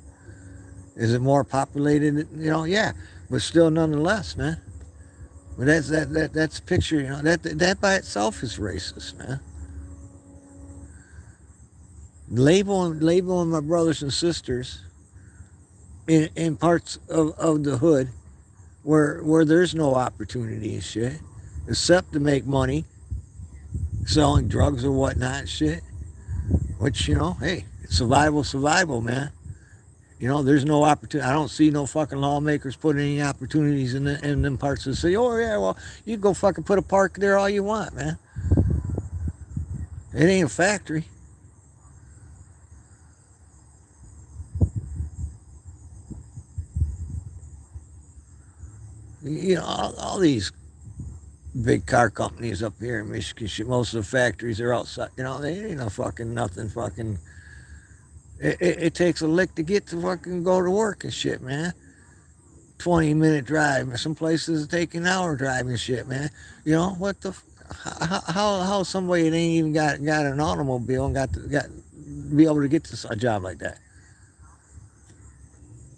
Is it more populated? You know, yeah, but still, nonetheless, man. But that's a picture. You know, that by itself is racist, man. Labeling my brothers and sisters in parts of the hood where there's no opportunity and shit, except to make money selling drugs or whatnot and shit. Which, you know, hey, it's survival, man. You know, there's no opportunity. I don't see no fucking lawmakers putting any opportunities in them parts of the city. Oh yeah, well, you go fucking put a park there all you want, man. It ain't a factory. You know, all these big car companies up here in Michigan, shit, most of the factories are outside. You know, they ain't no fucking nothing fucking. It takes a lick to get to fucking go to work and shit, man. 20-minute drive. Some places take an hour drive and shit, man. You know what the how somebody that ain't even got an automobile and got be able to get to a job like that.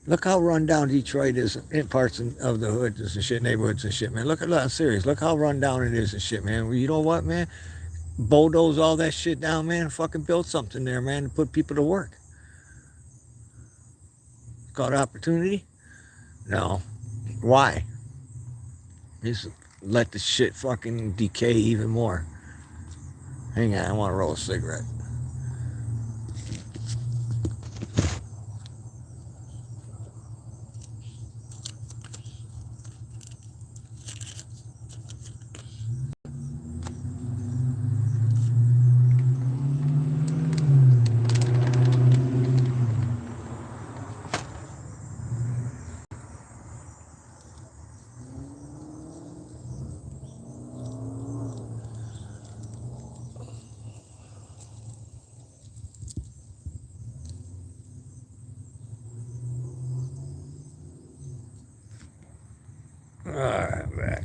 Look how run down Detroit is in parts of the hoods and shit, neighborhoods and shit, man. I'm serious. Look how run down it is and shit, man. Well, you know what, man? Bulldoze all that shit down, man. Fucking build something there, man, to put people to work. It's called opportunity? No. Why? Just let the shit fucking decay even more. Hang on, I want to roll a cigarette. All right, back.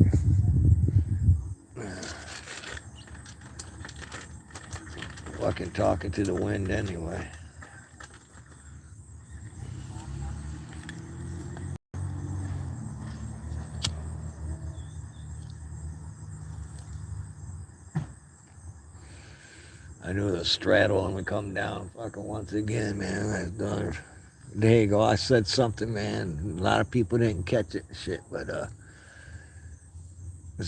Fucking talking to the wind anyway. I knew the straddle would come down fucking once again, man. That's done. There you go. I said something, man. A lot of people didn't catch it and shit, but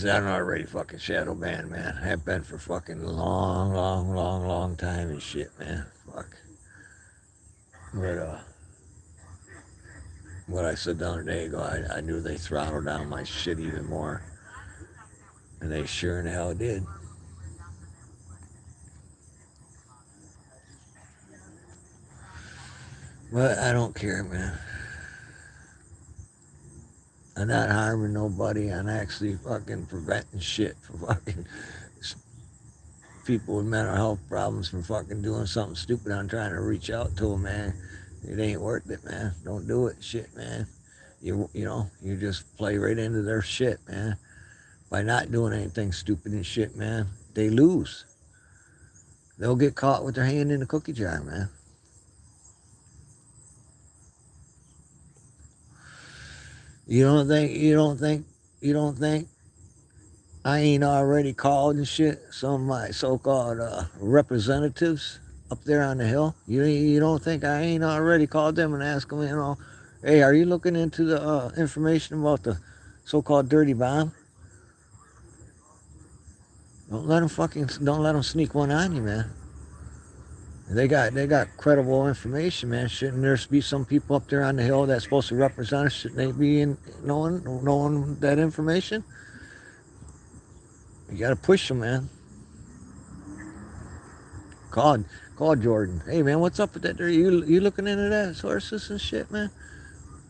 I'm already fucking shadow banned, man. I have been for fucking long time and shit, man. Fuck. But what I said the other day ago, I knew they throttled down my shit even more, and they sure in the hell did. But I don't care, man. on not harming nobody, on actually fucking preventing shit for fucking people with mental health problems from fucking doing something stupid on trying to reach out to them, man. It ain't worth it, man. Don't do it, shit, man. You just play right into their shit, man. By not doing anything stupid and shit, man, they lose. They'll get caught with their hand in the cookie jar, man. You don't think I ain't already called and shit some of my so-called representatives up there on the hill? You don't think I ain't already called them and asked them, hey, are you looking into the information about the so-called dirty bomb? Don't let them sneak one on you, man. They got credible information, man. Shouldn't there be some people up there on the hill that's supposed to represent us? Shouldn't they be knowing that information? You gotta push them, man. Call Jordan. Hey, man, what's up with that? You looking into that sources and shit, man?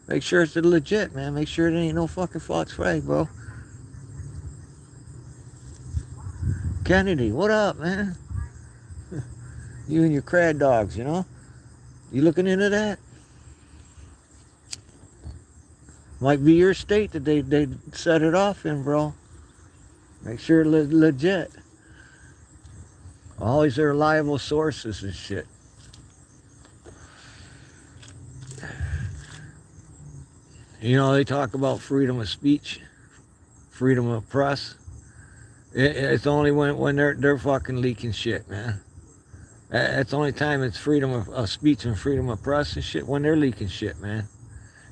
Make sure it's legit, man. Make sure it ain't no fucking false flag, bro. Kennedy, what up, man? You and your crad dogs, You looking into that? Might be your state that they set it off in, bro. Make sure it's legit. Always reliable sources and shit. They talk about freedom of speech, freedom of press. It's only when they're fucking leaking shit, man. That's the only time it's freedom of speech and freedom of press and shit, when they're leaking shit, man.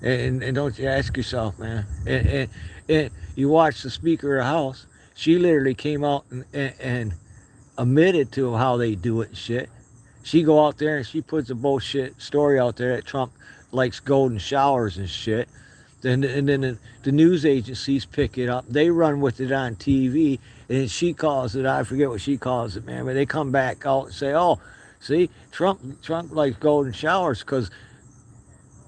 And don't you ask yourself, man. And you watch the Speaker of the House. She literally came out and admitted to how they do it and shit. She go out there and she puts a bullshit story out there that Trump likes golden showers and shit. And then the news agencies pick it up. They run with it on TV. And she calls it, I forget what she calls it, man. But they come back out and say, oh, see, Trump likes golden showers because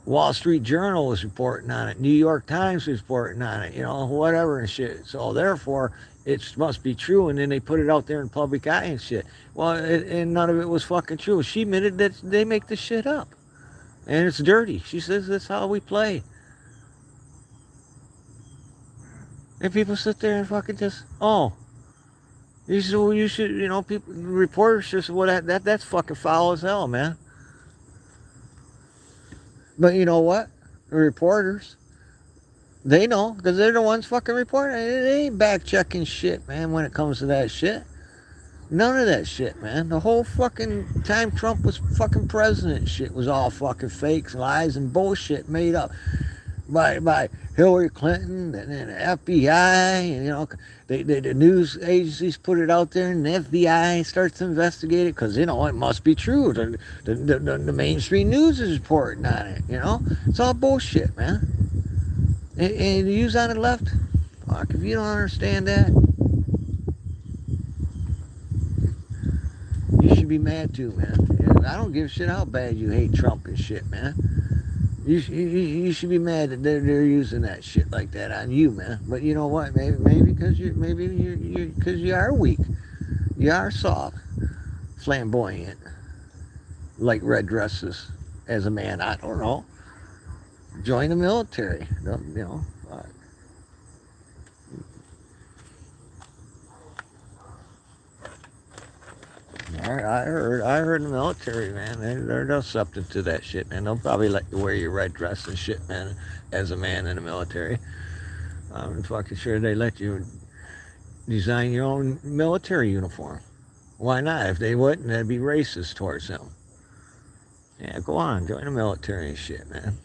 Wall Street Journal was reporting on it. New York Times was reporting on it, whatever and shit. So therefore, it must be true. And then they put it out there in public eye and shit. Well, and none of it was fucking true. She admitted that they make this shit up. And it's dirty. She says that's how we play. And people sit there and fucking just, you should, people, reporters just, that's fucking foul as hell, man. But you know what? The reporters, they know, because they're the ones fucking reporting. They ain't back checking shit, man, when it comes to that shit. None of that shit, man. The whole fucking time Trump was fucking president shit was all fucking fakes, lies, and bullshit made up by Hillary Clinton and then the FBI. And, the news agencies put it out there, and the FBI starts to investigate it because, it must be true. The mainstream news is reporting on it, It's all bullshit, man. And the use on the left, fuck, if you don't understand that, you should be mad too, man. I don't give a shit how bad you hate Trump and shit, man. You should be mad that they're using that shit like that on you, man. But you know what? Maybe because you are weak, you are soft, flamboyant, like red dresses as a man. I don't know. Join the military, I heard the military, man. They're accepting to that shit, man. They'll probably let you wear your red dress and shit, man, as a man in the military. I'm fucking sure they let you design your own military uniform. Why not? If they wouldn't, that'd be racist towards them. Yeah, go on, join the military and shit, man.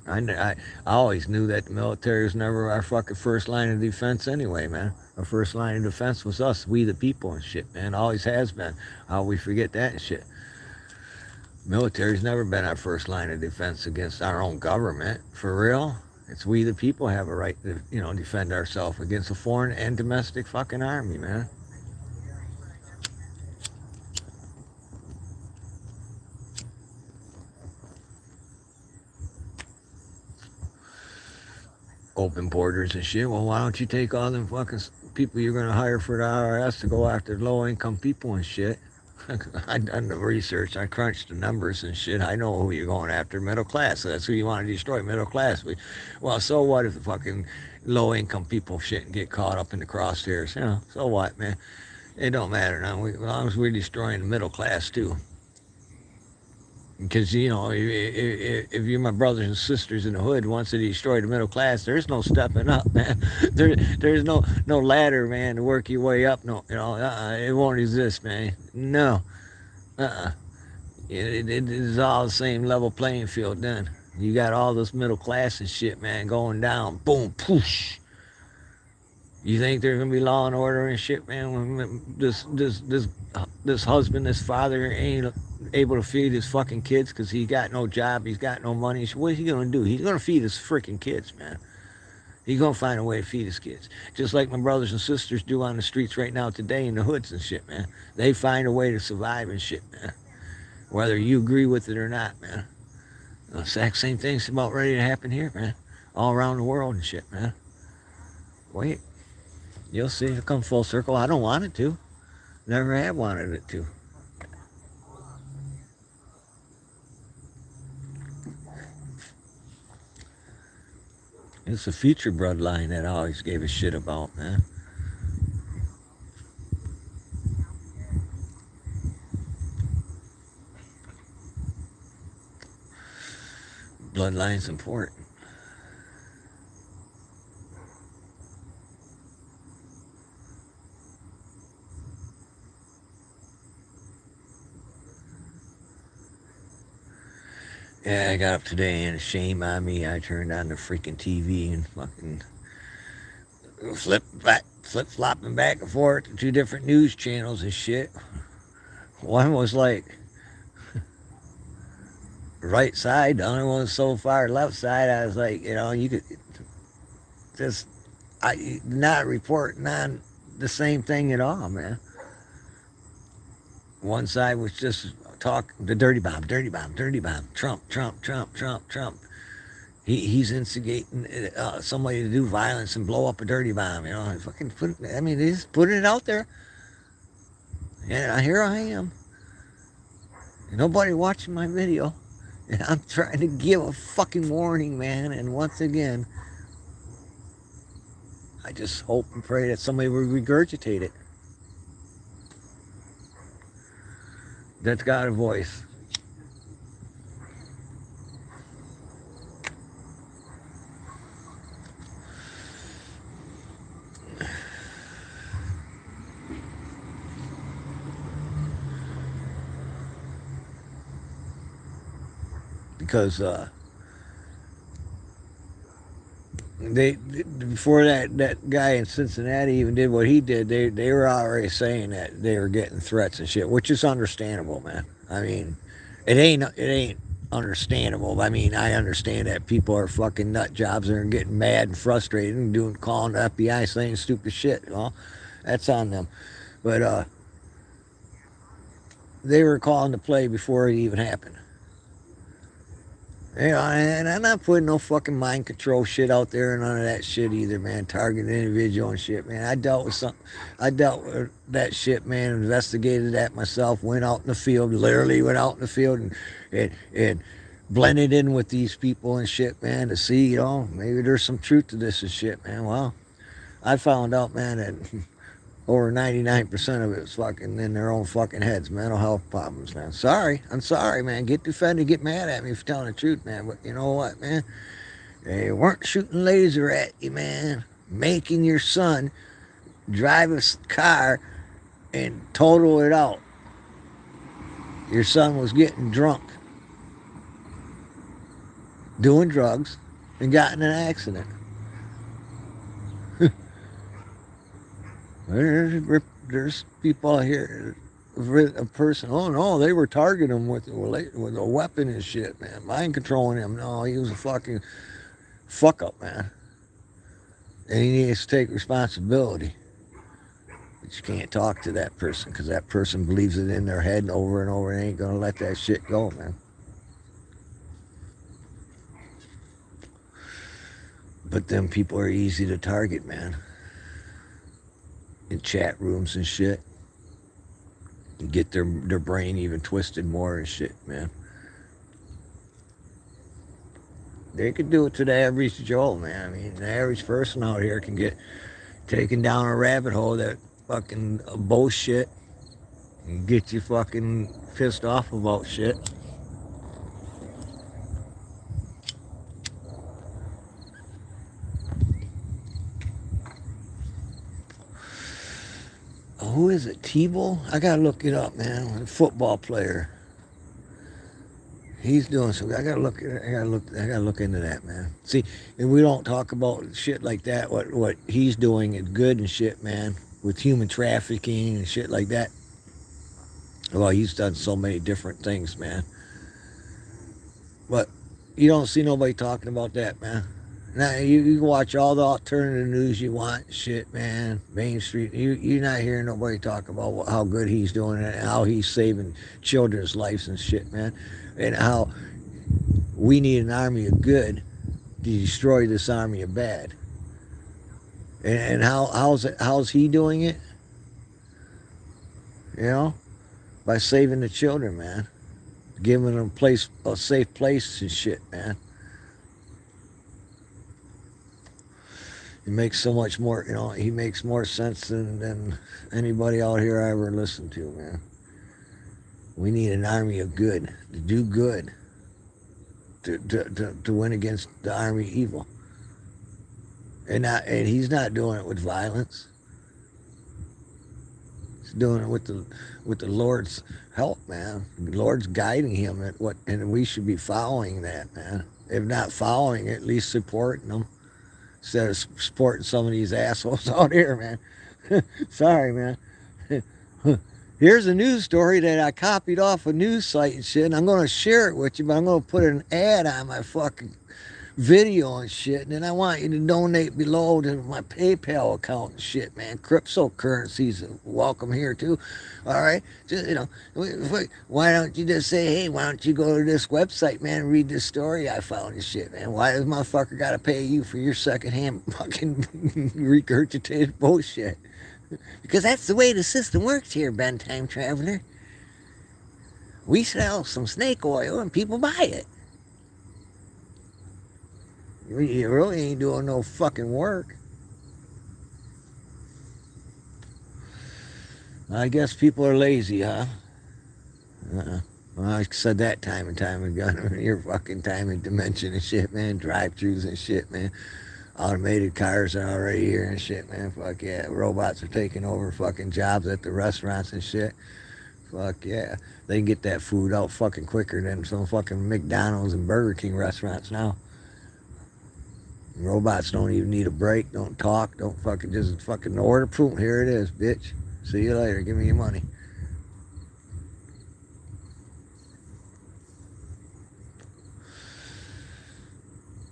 I always knew that the military was never our fucking first line of defense anyway, man. Our first line of defense was us, we the people and shit, man. Always has been. How we forget that and shit. Military's never been our first line of defense against our own government. For real. It's we the people have a right to, defend ourselves against a foreign and domestic fucking army, man. open borders and shit. Well, why don't you take all them fucking people you're going to hire for the IRS to go after low-income people and shit? I done the research. I crunched the numbers and shit. I know who you're going after, middle class. So that's who you want to destroy, middle class. Well, so what if the fucking low-income people shit and get caught up in the crosshairs? You know, so what, man? It don't matter now. As long as we're destroying the middle class too. Because, you know, if you're my brothers and sisters in the hood, once they destroy the middle class, there's no stepping up, man. There's no ladder, man, to work your way up. No, you know, it won't exist, man. No, it is all the same level playing field then. You got all this middle class and shit, man, going down. Boom, poosh. You think there's gonna be law and order and shit, man? When this husband, this father ain't able to feed his fucking kids because he got no job, he's got no money. So what is he gonna do? He's gonna feed his freaking kids, man. He's gonna find a way to feed his kids, just like my brothers and sisters do on the streets right now today in the hoods and shit, man. They find a way to survive and shit, man. Whether you agree with it or not, man. The exact same thing's about ready to happen here, man. All around the world and shit, man. Wait. You'll see it'll come full circle. I don't want it to. Never have wanted it to. It's the future bloodline that I always gave a shit about, man. Bloodline's important. Yeah, I got up today and shame on me. I turned on the freaking TV and fucking flip-flopping back and forth to two different news channels and shit. One was like right side, the other one was so far left side. I was like, you know, you could just not reporting on the same thing at all, man. One side was just talk the dirty bomb, Trump. He's instigating somebody to do violence and blow up a dirty bomb. You know, fucking he's putting it out there. And here I am. Nobody watching my video. And I'm trying to give a fucking warning, man. And once again, I just hope and pray that somebody will regurgitate it. That's got a voice. Because before that guy in Cincinnati even did what he did, they were already saying that they were getting threats and shit, which is understandable, man. I mean, it ain't understandable. I mean, I understand that people are fucking nut jobs and are getting mad and frustrated and calling the FBI saying stupid shit. You know, that's on them. But they were calling the play before it even happened. You know, and I'm not putting no fucking mind control shit out there and none of that shit either, man. Targeting individual and shit, man. I dealt with that shit, man. Investigated that myself. Went out in the field, literally went out in the field and blended in with these people and shit, man, to see, you know, maybe there's some truth to this and shit, man. Well, I found out, man, that over 99% of it is fucking in their own fucking heads, mental health problems, man. I'm sorry, man. Get defended, get mad at me for telling the truth, man. But you know what, man? They weren't shooting laser at you, man. Making your son drive a car and total it out. Your son was getting drunk, doing drugs, and got in an accident. There's people out here, a person, oh no, they were targeting him with a weapon and shit, man. Mind controlling him. No, he was a fucking fuck up, man. And he needs to take responsibility. But you can't talk to that person because that person believes it in their head over and over and ain't going to let that shit go, man. But them people are easy to target, man. In chat rooms and shit. And get their brain even twisted more and shit, man. They could do it to the average Joe, man. I mean, the average person out here can get taken down a rabbit hole that fucking bullshit and get you fucking pissed off about shit. Who is it? Tebow? I gotta look it up, man. A football player. He's doing so. I gotta look into that, man. See, and we don't talk about shit like that. What he's doing is good and shit, man. With human trafficking and shit like that. Well, he's done so many different things, man. But you don't see nobody talking about that, man. Now you can watch all the alternative news you want, shit, man. Main Street. You're not hearing nobody talk about how good he's doing and how he's saving children's lives and shit, man. And how we need an army of good to destroy this army of bad. And how's he doing it? You know, by saving the children, man, giving them a safe place and shit, man. It makes so much more, you know. He makes more sense than anybody out here I ever listened to, man. We need an army of good to do good, to win against the army of evil. And he's not doing it with violence. He's doing it with the Lord's help, man. The Lord's guiding him at what, and we should be following that, man. If not following, at least supporting them instead of supporting some of these assholes out here, man. Sorry, man. Here's a news story that I copied off a news site and shit, and I'm going to share it with you, but I'm going to put an ad on my fucking video and shit, and then I want you to donate below to my PayPal account and shit, man. Cryptocurrencies welcome here too. All right, just, you know, why don't you just say, hey, why don't you go to this website, man, and read this story I found and shit, man. Why does motherfucker gotta pay you for your secondhand fucking regurgitated bullshit? Because that's the way the system works here, Ben Time Traveler. We sell some snake oil and people buy it. You really ain't doing no fucking work. I guess people are lazy, huh? Well, I said that time and time again. Your fucking time and dimension and shit, man. Drive-thrus and shit, man. Automated cars are already here and shit, man. Fuck yeah. Robots are taking over fucking jobs at the restaurants and shit. Fuck yeah. They can get that food out fucking quicker than some fucking McDonald's and Burger King restaurants now. Robots don't even need a break, don't talk, don't fucking just fucking order. Boom, here it is, bitch. See you later. Give me your money.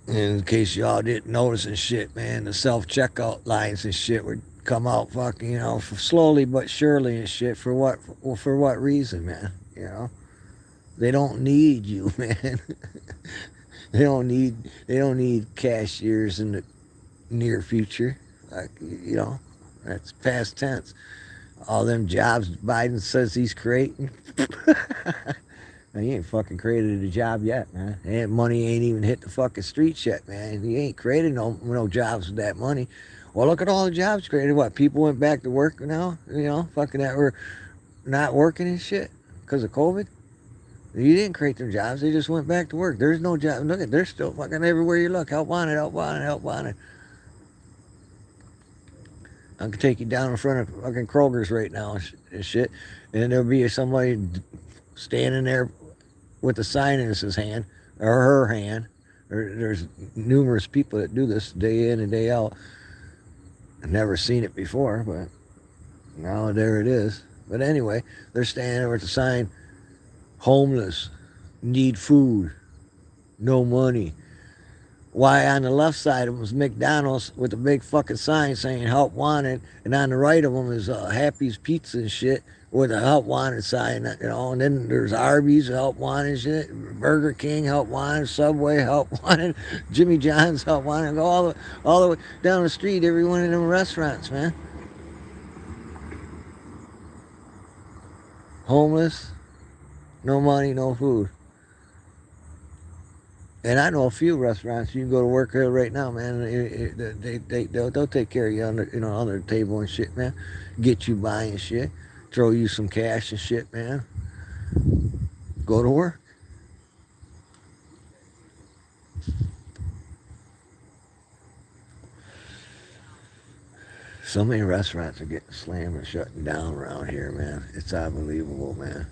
In case y'all didn't notice and shit, man, the self-checkout lines and shit would come out fucking, you know, slowly but surely and shit. For what reason, man? You know, they don't need you, man. They don't need cashiers in the near future. Like, you know, that's past tense. All them jobs Biden says he's creating. He ain't fucking created a job yet, man. Money ain't even hit the fucking streets yet, man. He ain't created no jobs with that money. Well, look at all the jobs created. What, people went back to work now? You know, fucking that were not working and shit because of COVID? You didn't create them jobs. They just went back to work. There's no job. Look at, they're still fucking everywhere you look. Help wanted, help wanted, help wanted. I can take you down in front of fucking Kroger's right now and shit. And there'll be somebody standing there with a sign in his hand or her hand. There's numerous people that do this day in and day out. I've never seen it before, but now there it is. But anyway, they're standing there with a sign, homeless, need food, no money. Why on the left side of them is McDonald's with a big fucking sign saying help wanted, and on the right of them is Happy's Pizza and shit with a help wanted sign, and then there's Arby's help wanted shit, Burger King help wanted, Subway help wanted, Jimmy John's help wanted, go all the way down the street, every one of them restaurants, man. Homeless, no money, no food. And I know a few restaurants you can go to work at right now, man. They'll take care of you on their table and shit, man. Get you buying shit, throw you some cash and shit, man. Go to work. So many restaurants are getting slammed and shutting down around here, man. It's unbelievable, man.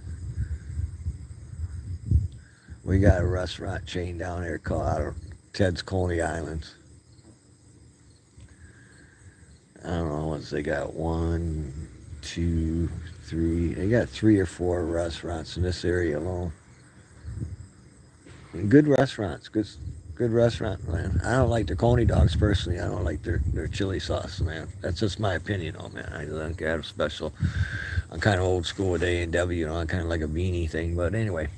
We got a restaurant chain down there called out of Ted's Coney Islands. I don't know what they got. 1, 2, 3. They got 3 or 4 restaurants in this area alone. And good restaurants, good restaurant, man. I don't like the Coney dogs personally. I don't like their chili sauce, man. That's just my opinion, though, man. I don't have a special. I'm kind of old school with A&W, I'm kind of like a beanie thing. But anyway,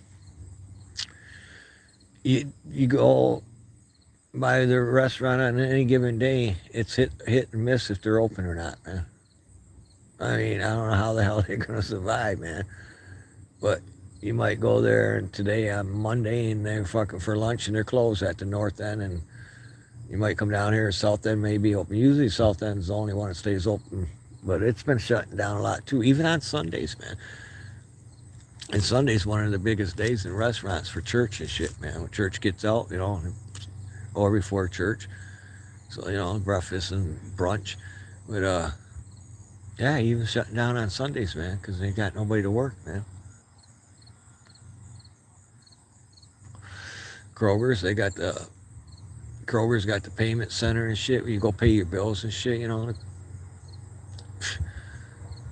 you go by the restaurant on any given day, it's hit and miss if they're open or not, man. I mean, I don't know how the hell they're gonna survive, man. But you might go there today on Monday and they're fucking for lunch and they're closed at the north end, and you might come down here, South End may be open. Usually South End's the only one that stays open, but it's been shutting down a lot too, even on Sundays, man. And Sunday's one of the biggest days in restaurants for church and shit, man. When church gets out, or before church. So, breakfast and brunch. But, yeah, even shutting down on Sundays, man, because they got nobody to work, man. Kroger's got the payment center and shit where you go pay your bills and shit,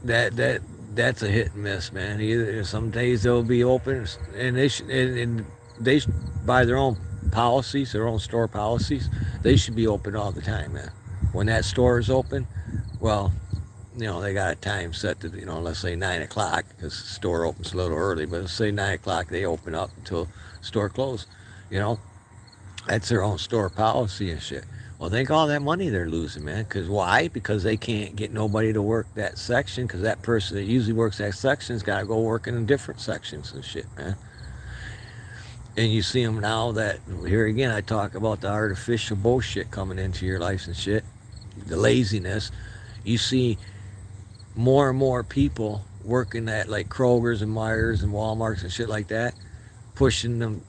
That's a hit and miss, man. Either some days they'll be open, and they by their own policies, their own store policies, they should be open all the time, man. When that store is open, well, they got a time set to, let's say 9 o'clock, because the store opens a little early, but let's say 9 o'clock they open up until store closed. That's their own store policy and shit. Well, think all that money they're losing, man. Because why? Because they can't get nobody to work that section, because that person that usually works that section's got to go work in different sections and shit, man. And you see them now that, here again, I talk about the artificial bullshit coming into your life and shit. The laziness. You see more and more people working at like Kroger's and Myers and Walmart's and shit like that, pushing them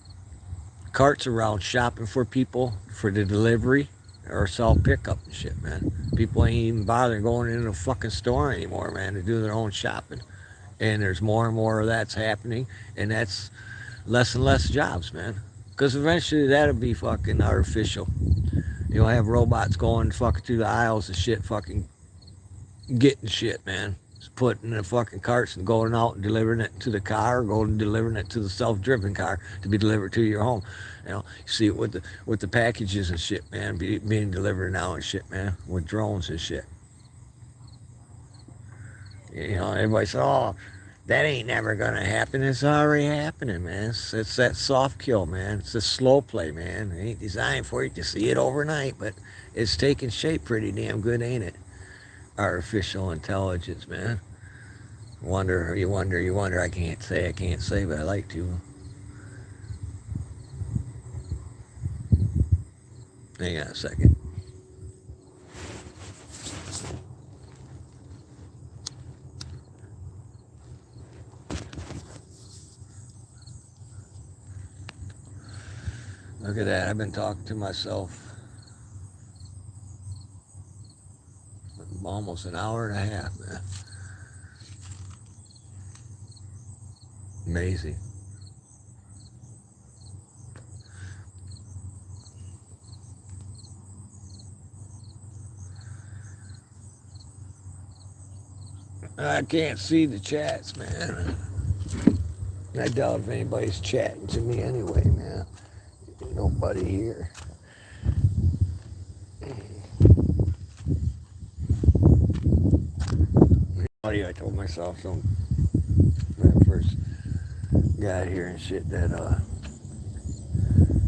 carts around shopping for people for the delivery or self pickup and shit, man. People ain't even bothering going into the fucking store anymore, man, to do their own shopping. And there's more and more of that's happening, and that's less and less jobs, man. Because eventually that'll be fucking artificial. You'll have robots going fucking through the aisles and shit, fucking getting shit, man. Just putting in the fucking carts and going out and delivering it to the car, or going and delivering it to the self-driven car to be delivered to your home. You see it with the packages and shit, man, being delivered now and shit, man, with drones and shit. Everybody says, oh, that ain't never gonna happen. It's already happening, man. It's that soft kill, man. It's a slow play, man. It ain't designed for you to see it overnight, but it's taking shape pretty damn good, ain't it? Artificial intelligence, man. You wonder. I can't say, but I like to. Hang on a second. Look at that. I've been talking to myself almost an hour and a half, man. Amazing. I can't see the chats, man. I doubt if anybody's chatting to me anyway, man. Nobody here. I told myself, don't first got here and shit that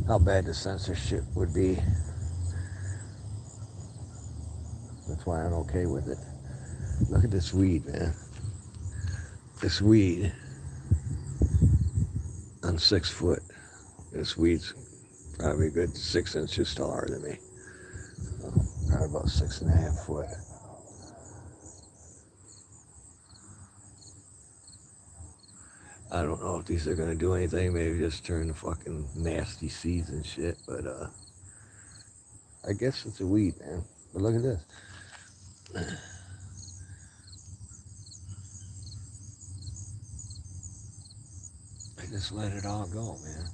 how bad the censorship would be. That's why I'm okay with it. Look at this weed, man. This weed on 6 foot. This weed's probably a good 6 inches taller than me. Probably about 6.5 foot. I don't know if these are gonna do anything. Maybe just turn the fucking nasty seeds and shit. But I guess it's a weed, man. But look at this. I just let it all go, man.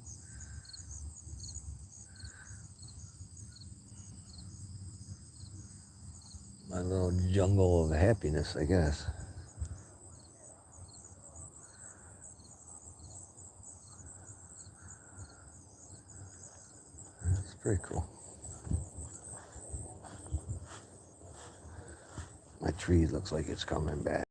My little jungle of happiness, I guess. It's pretty cool. My tree looks like it's coming back.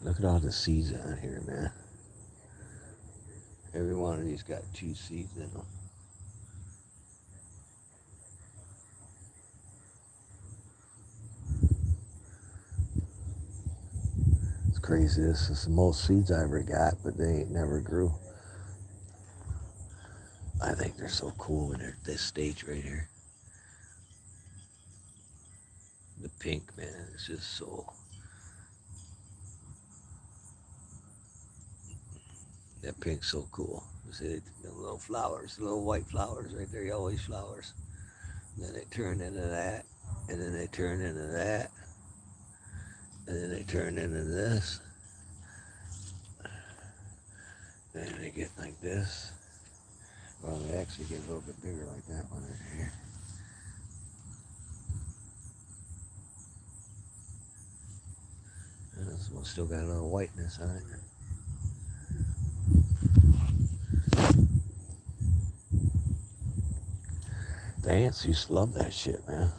Look at all the seeds on here, man. Every one of these got 2 seeds in them. It's crazy. This is the most seeds I ever got, but they ain't never grew. I think they're so cool when they're at this stage right here. The pink, man, it's just so... That pink's so cool. See the little flowers, the little white flowers right there, yellowish flowers. And then they turn into that, and then they turn into that, and then they turn into this. And they get like this. Well, they actually get a little bit bigger like that one right here. And this one still got a little whiteness on it. The ants used to love that shit, man.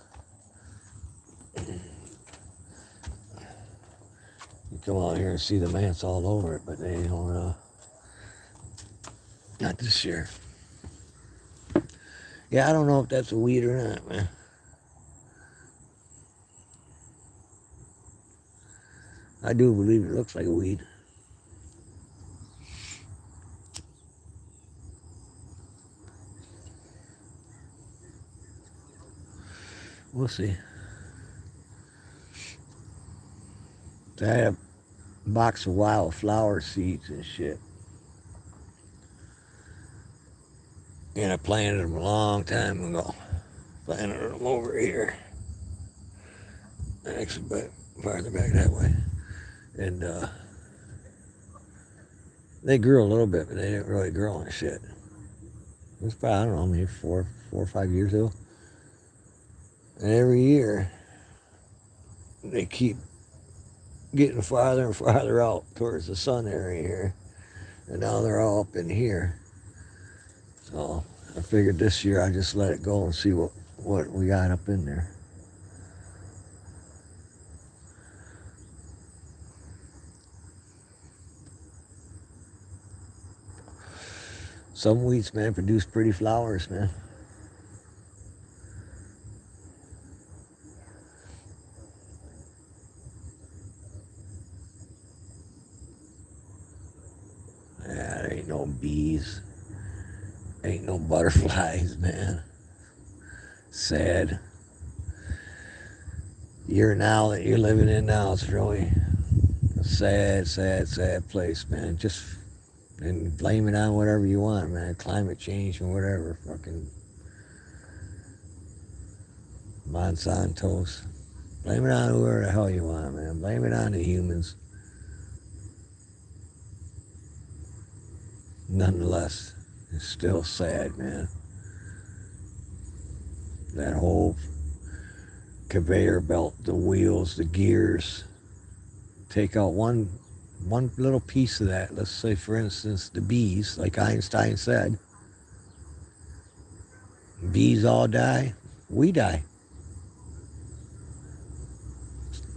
You come out here and see the ants all over it, but they don't, not this year. Yeah, I don't know if that's a weed or not, man. I do believe it looks like a weed. We'll see. I had a box of wildflower seeds and shit. And I planted them a long time ago. Planted them over here. Actually, but farther back that way. And they grew a little bit, but they didn't really grow on shit. It was probably, I don't know, maybe four or 5 years ago. And every year, they keep getting farther and farther out towards the sun area here. And now they're all up in here. So I figured this year I'd just let it go and see what we got up in there. Some weeds, man, produce pretty flowers, man. Yeah, there ain't no bees. Ain't no butterflies, man. Sad. You're living in now, it's really a sad, sad, sad place, man. Just, and blame it on whatever you want, man. Climate change and whatever. Fucking Monsanto's. Blame it on whoever the hell you want, man. Blame it on the humans. Nonetheless, it's still sad, man. That whole conveyor belt, the wheels, the gears. Take out one little piece of that. Let's say, for instance, the bees, like Einstein said. Bees all die, we die.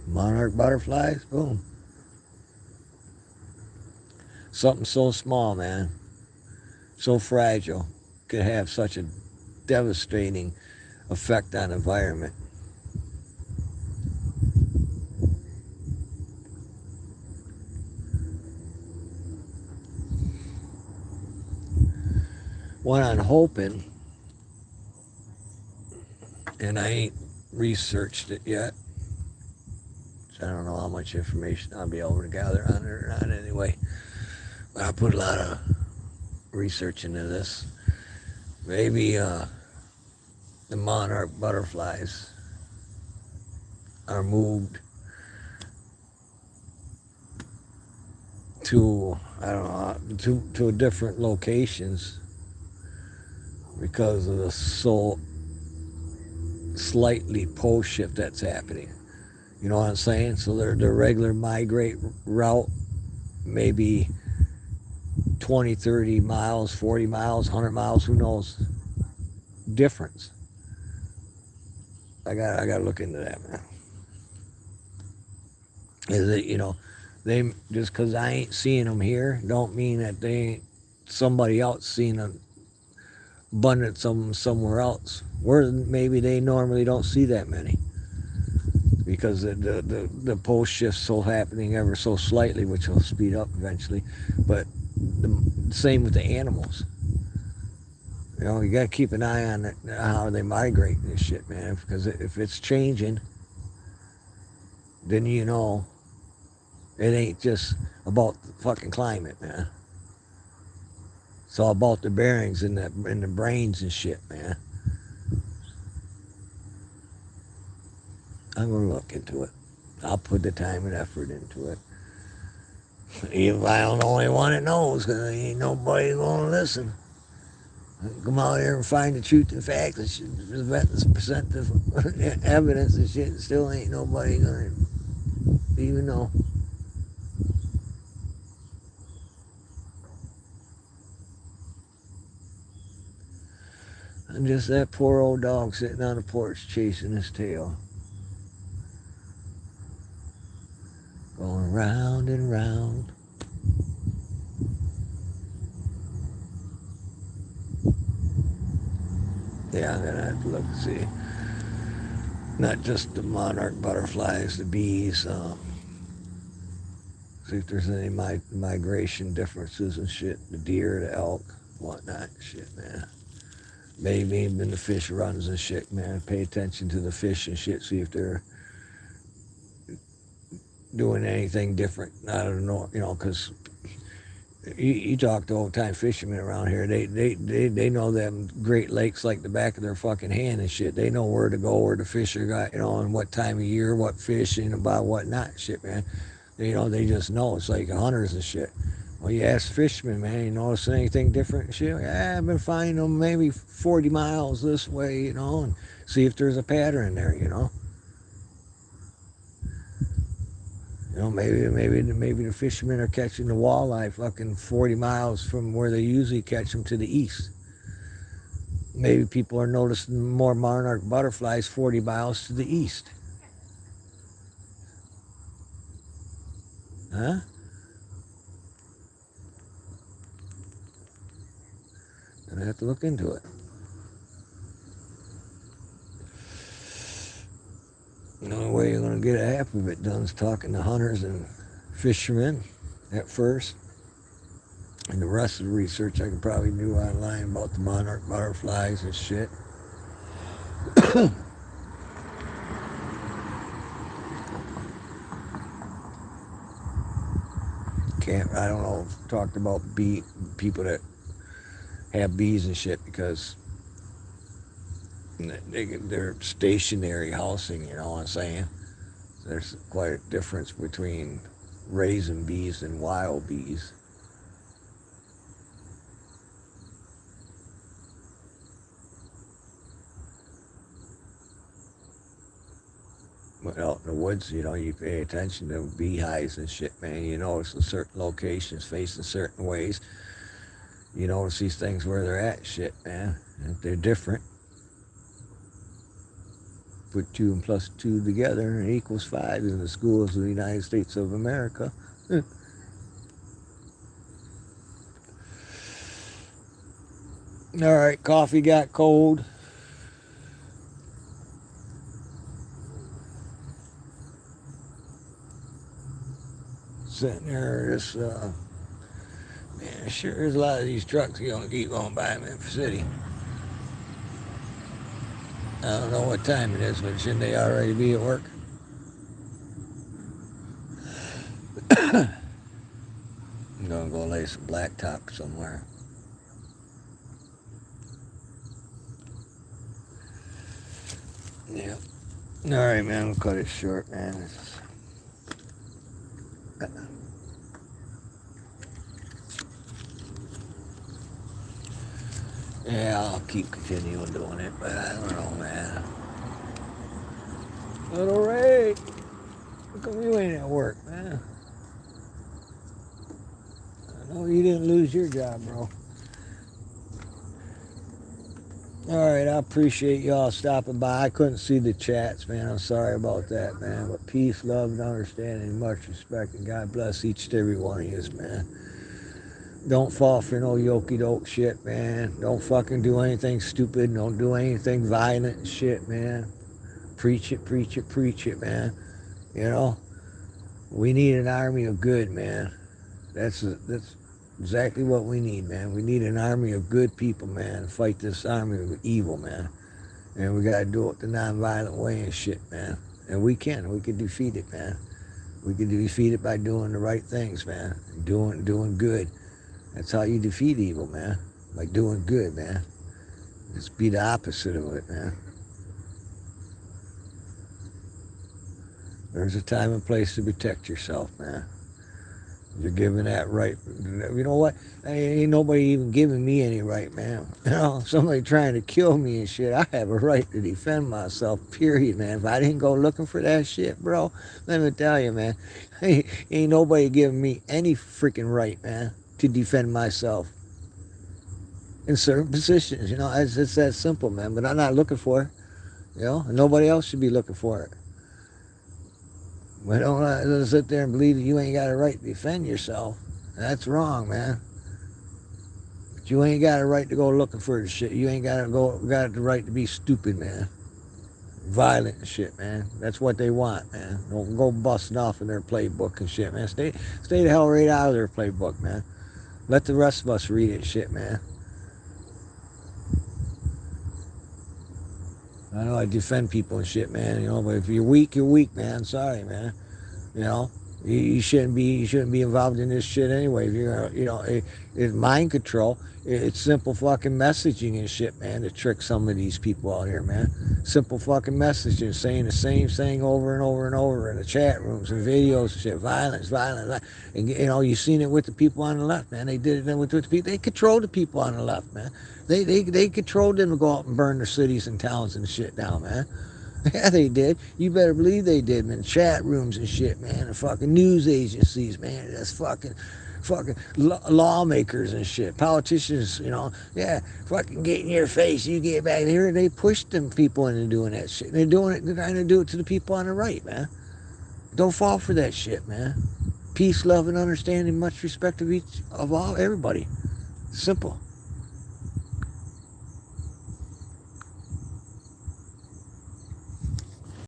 Monarch butterflies, boom. Something so small, man, so fragile, could have such a devastating effect on the environment. What I'm hoping, and I ain't researched it yet, so I don't know how much information I'll be able to gather on it or not anyway, but I put a lot of research into this. Maybe the monarch butterflies are moved to, I don't know, to different locations because of the so slightly pole shift that's happening. You know what I'm saying? So their regular migrate route maybe 20, 30 miles, 40 miles, 100 miles, who knows? Difference. I got to look into that, man. Is it, you know, they just because I ain't seeing them here don't mean that they ain't somebody else seeing an abundance of them somewhere else where maybe they normally don't see that many because the pole shift's so happening ever so slightly, which will speed up eventually. But the same with the animals. You know, you got to keep an eye on it, how they migrate and this shit, man, because if it's changing, then you know it ain't just about the fucking climate, man. It's all about the bearings and the brains and shit, man. I'm gonna look into it. I'll put the time and effort into it. If I'm the only one that knows, because ain't nobody gonna listen. Come out here and find the truth and facts and shit, present the evidence and shit, and still ain't nobody gonna even know. I'm just that poor old dog sitting on the porch chasing his tail. Going round and round. Yeah, I'm gonna have to look and see. Not just the monarch butterflies, the bees. See if there's any migration differences and shit. The deer, the elk, whatnot, shit, man. Maybe even the fish runs and shit, man. Pay attention to the fish and shit. See if they're doing anything different. I don't know, you know, because you talk to old-time fishermen around here. They know them Great Lakes like the back of their fucking hand and shit. They know where to go, where the fish are got, you know, and what time of year, what fish, and about what not, shit, man. You know, they just know. It's like hunters and shit. Well, you ask fishermen, man, you notice anything different and shit? Yeah, I've been finding them maybe 40 miles this way, you know, and see if there's a pattern there, you know. You know, maybe the fishermen are catching the walleye fucking 40 miles from where they usually catch them to the east. Maybe people are noticing more monarch butterflies 40 miles to the east. Huh? Gonna have to look into it. The only way you're gonna get half of it done is talking to hunters and fishermen at first. And the rest of the research I could probably do online about the monarch butterflies and shit. I don't know, talked about people that have bees and shit because they're stationary housing, you know what I'm saying? There's quite a difference between raising bees and wild bees. But out in the woods, you know, you pay attention to beehives and shit, man. You notice in certain locations facing certain ways. You notice these things where they're at, shit, man. They're different. put 2 and plus 2 together and it equals 5 in the schools of the United States of America. All right, coffee got cold. Sitting there, just man, sure there's a lot of these trucks gonna keep going by Memphis City. I don't know what time it is, but shouldn't they already be at work? I'm gonna go lay some blacktop somewhere. Yeah. All right, man. We'll cut it short, man. Yeah, I'll keep continuing doing it, but I don't know, man. Little Ray, how come you ain't at work, man? I know you didn't lose your job, bro. All right, I appreciate y'all stopping by. I couldn't see the chats, man. I'm sorry about that, man. But peace, love, and understanding, much respect, and God bless each and every one of you, man. Don't fall for no yoky-doke shit, man. Don't fucking do anything stupid. Don't do anything violent and shit, man. Preach it, preach it, preach it, man. You know? We need an army of good, man. That's exactly what we need, man. We need an army of good people, man, to fight this army of evil, man. And we got to do it the non-violent way and shit, man. And we can. We can defeat it, man. We can defeat it by doing the right things, man. Doing good. That's how you defeat evil, man. By doing good, man. Just be the opposite of it, man. There's a time and place to protect yourself, man. You're given that right. You know what? Ain't nobody even giving me any right, man. You know, somebody trying to kill me and shit. I have a right to defend myself, period, man. If I didn't go looking for that shit, bro, let me tell you, man, ain't nobody giving me any freaking right, man, to defend myself in certain positions. You know, it's that simple, man. But I'm not looking for it. You know, and nobody else should be looking for it. But don't sit there and believe that you ain't got a right to defend yourself. That's wrong, man. But you ain't got a right to go looking for the shit. You ain't got the right to be stupid, man. Violent and shit, man. That's what they want, man. Don't go busting off in their playbook and shit, man. Stay the hell right out of their playbook, man. Let the rest of us read it, shit, man. I know I defend people and shit, man. You know, but if you're weak, man. Sorry, man. You know, you shouldn't be involved in this shit anyway. If you're, you know, it's mind control. It's simple fucking messaging and shit, man, to trick some of these people out here, man. Simple fucking messaging, saying the same thing over and over and over in the chat rooms and videos and shit. Violence. And, you know, you've seen it with the people on the left, man. They did it with the people. They control the people on the left, man. They controlled them to go out and burn their cities and towns and shit down, man. Yeah, they did. You better believe they did, man. Chat rooms and shit, man. And fucking news agencies, man. That's fucking lawmakers and shit. Politicians, you know. Yeah, fucking get in your face. You get back here. They pushed them people into doing that shit. They're doing it. They're trying to do it to the people on the right, man. Don't fall for that shit, man. Peace, love, and understanding. Much respect of everybody. Simple.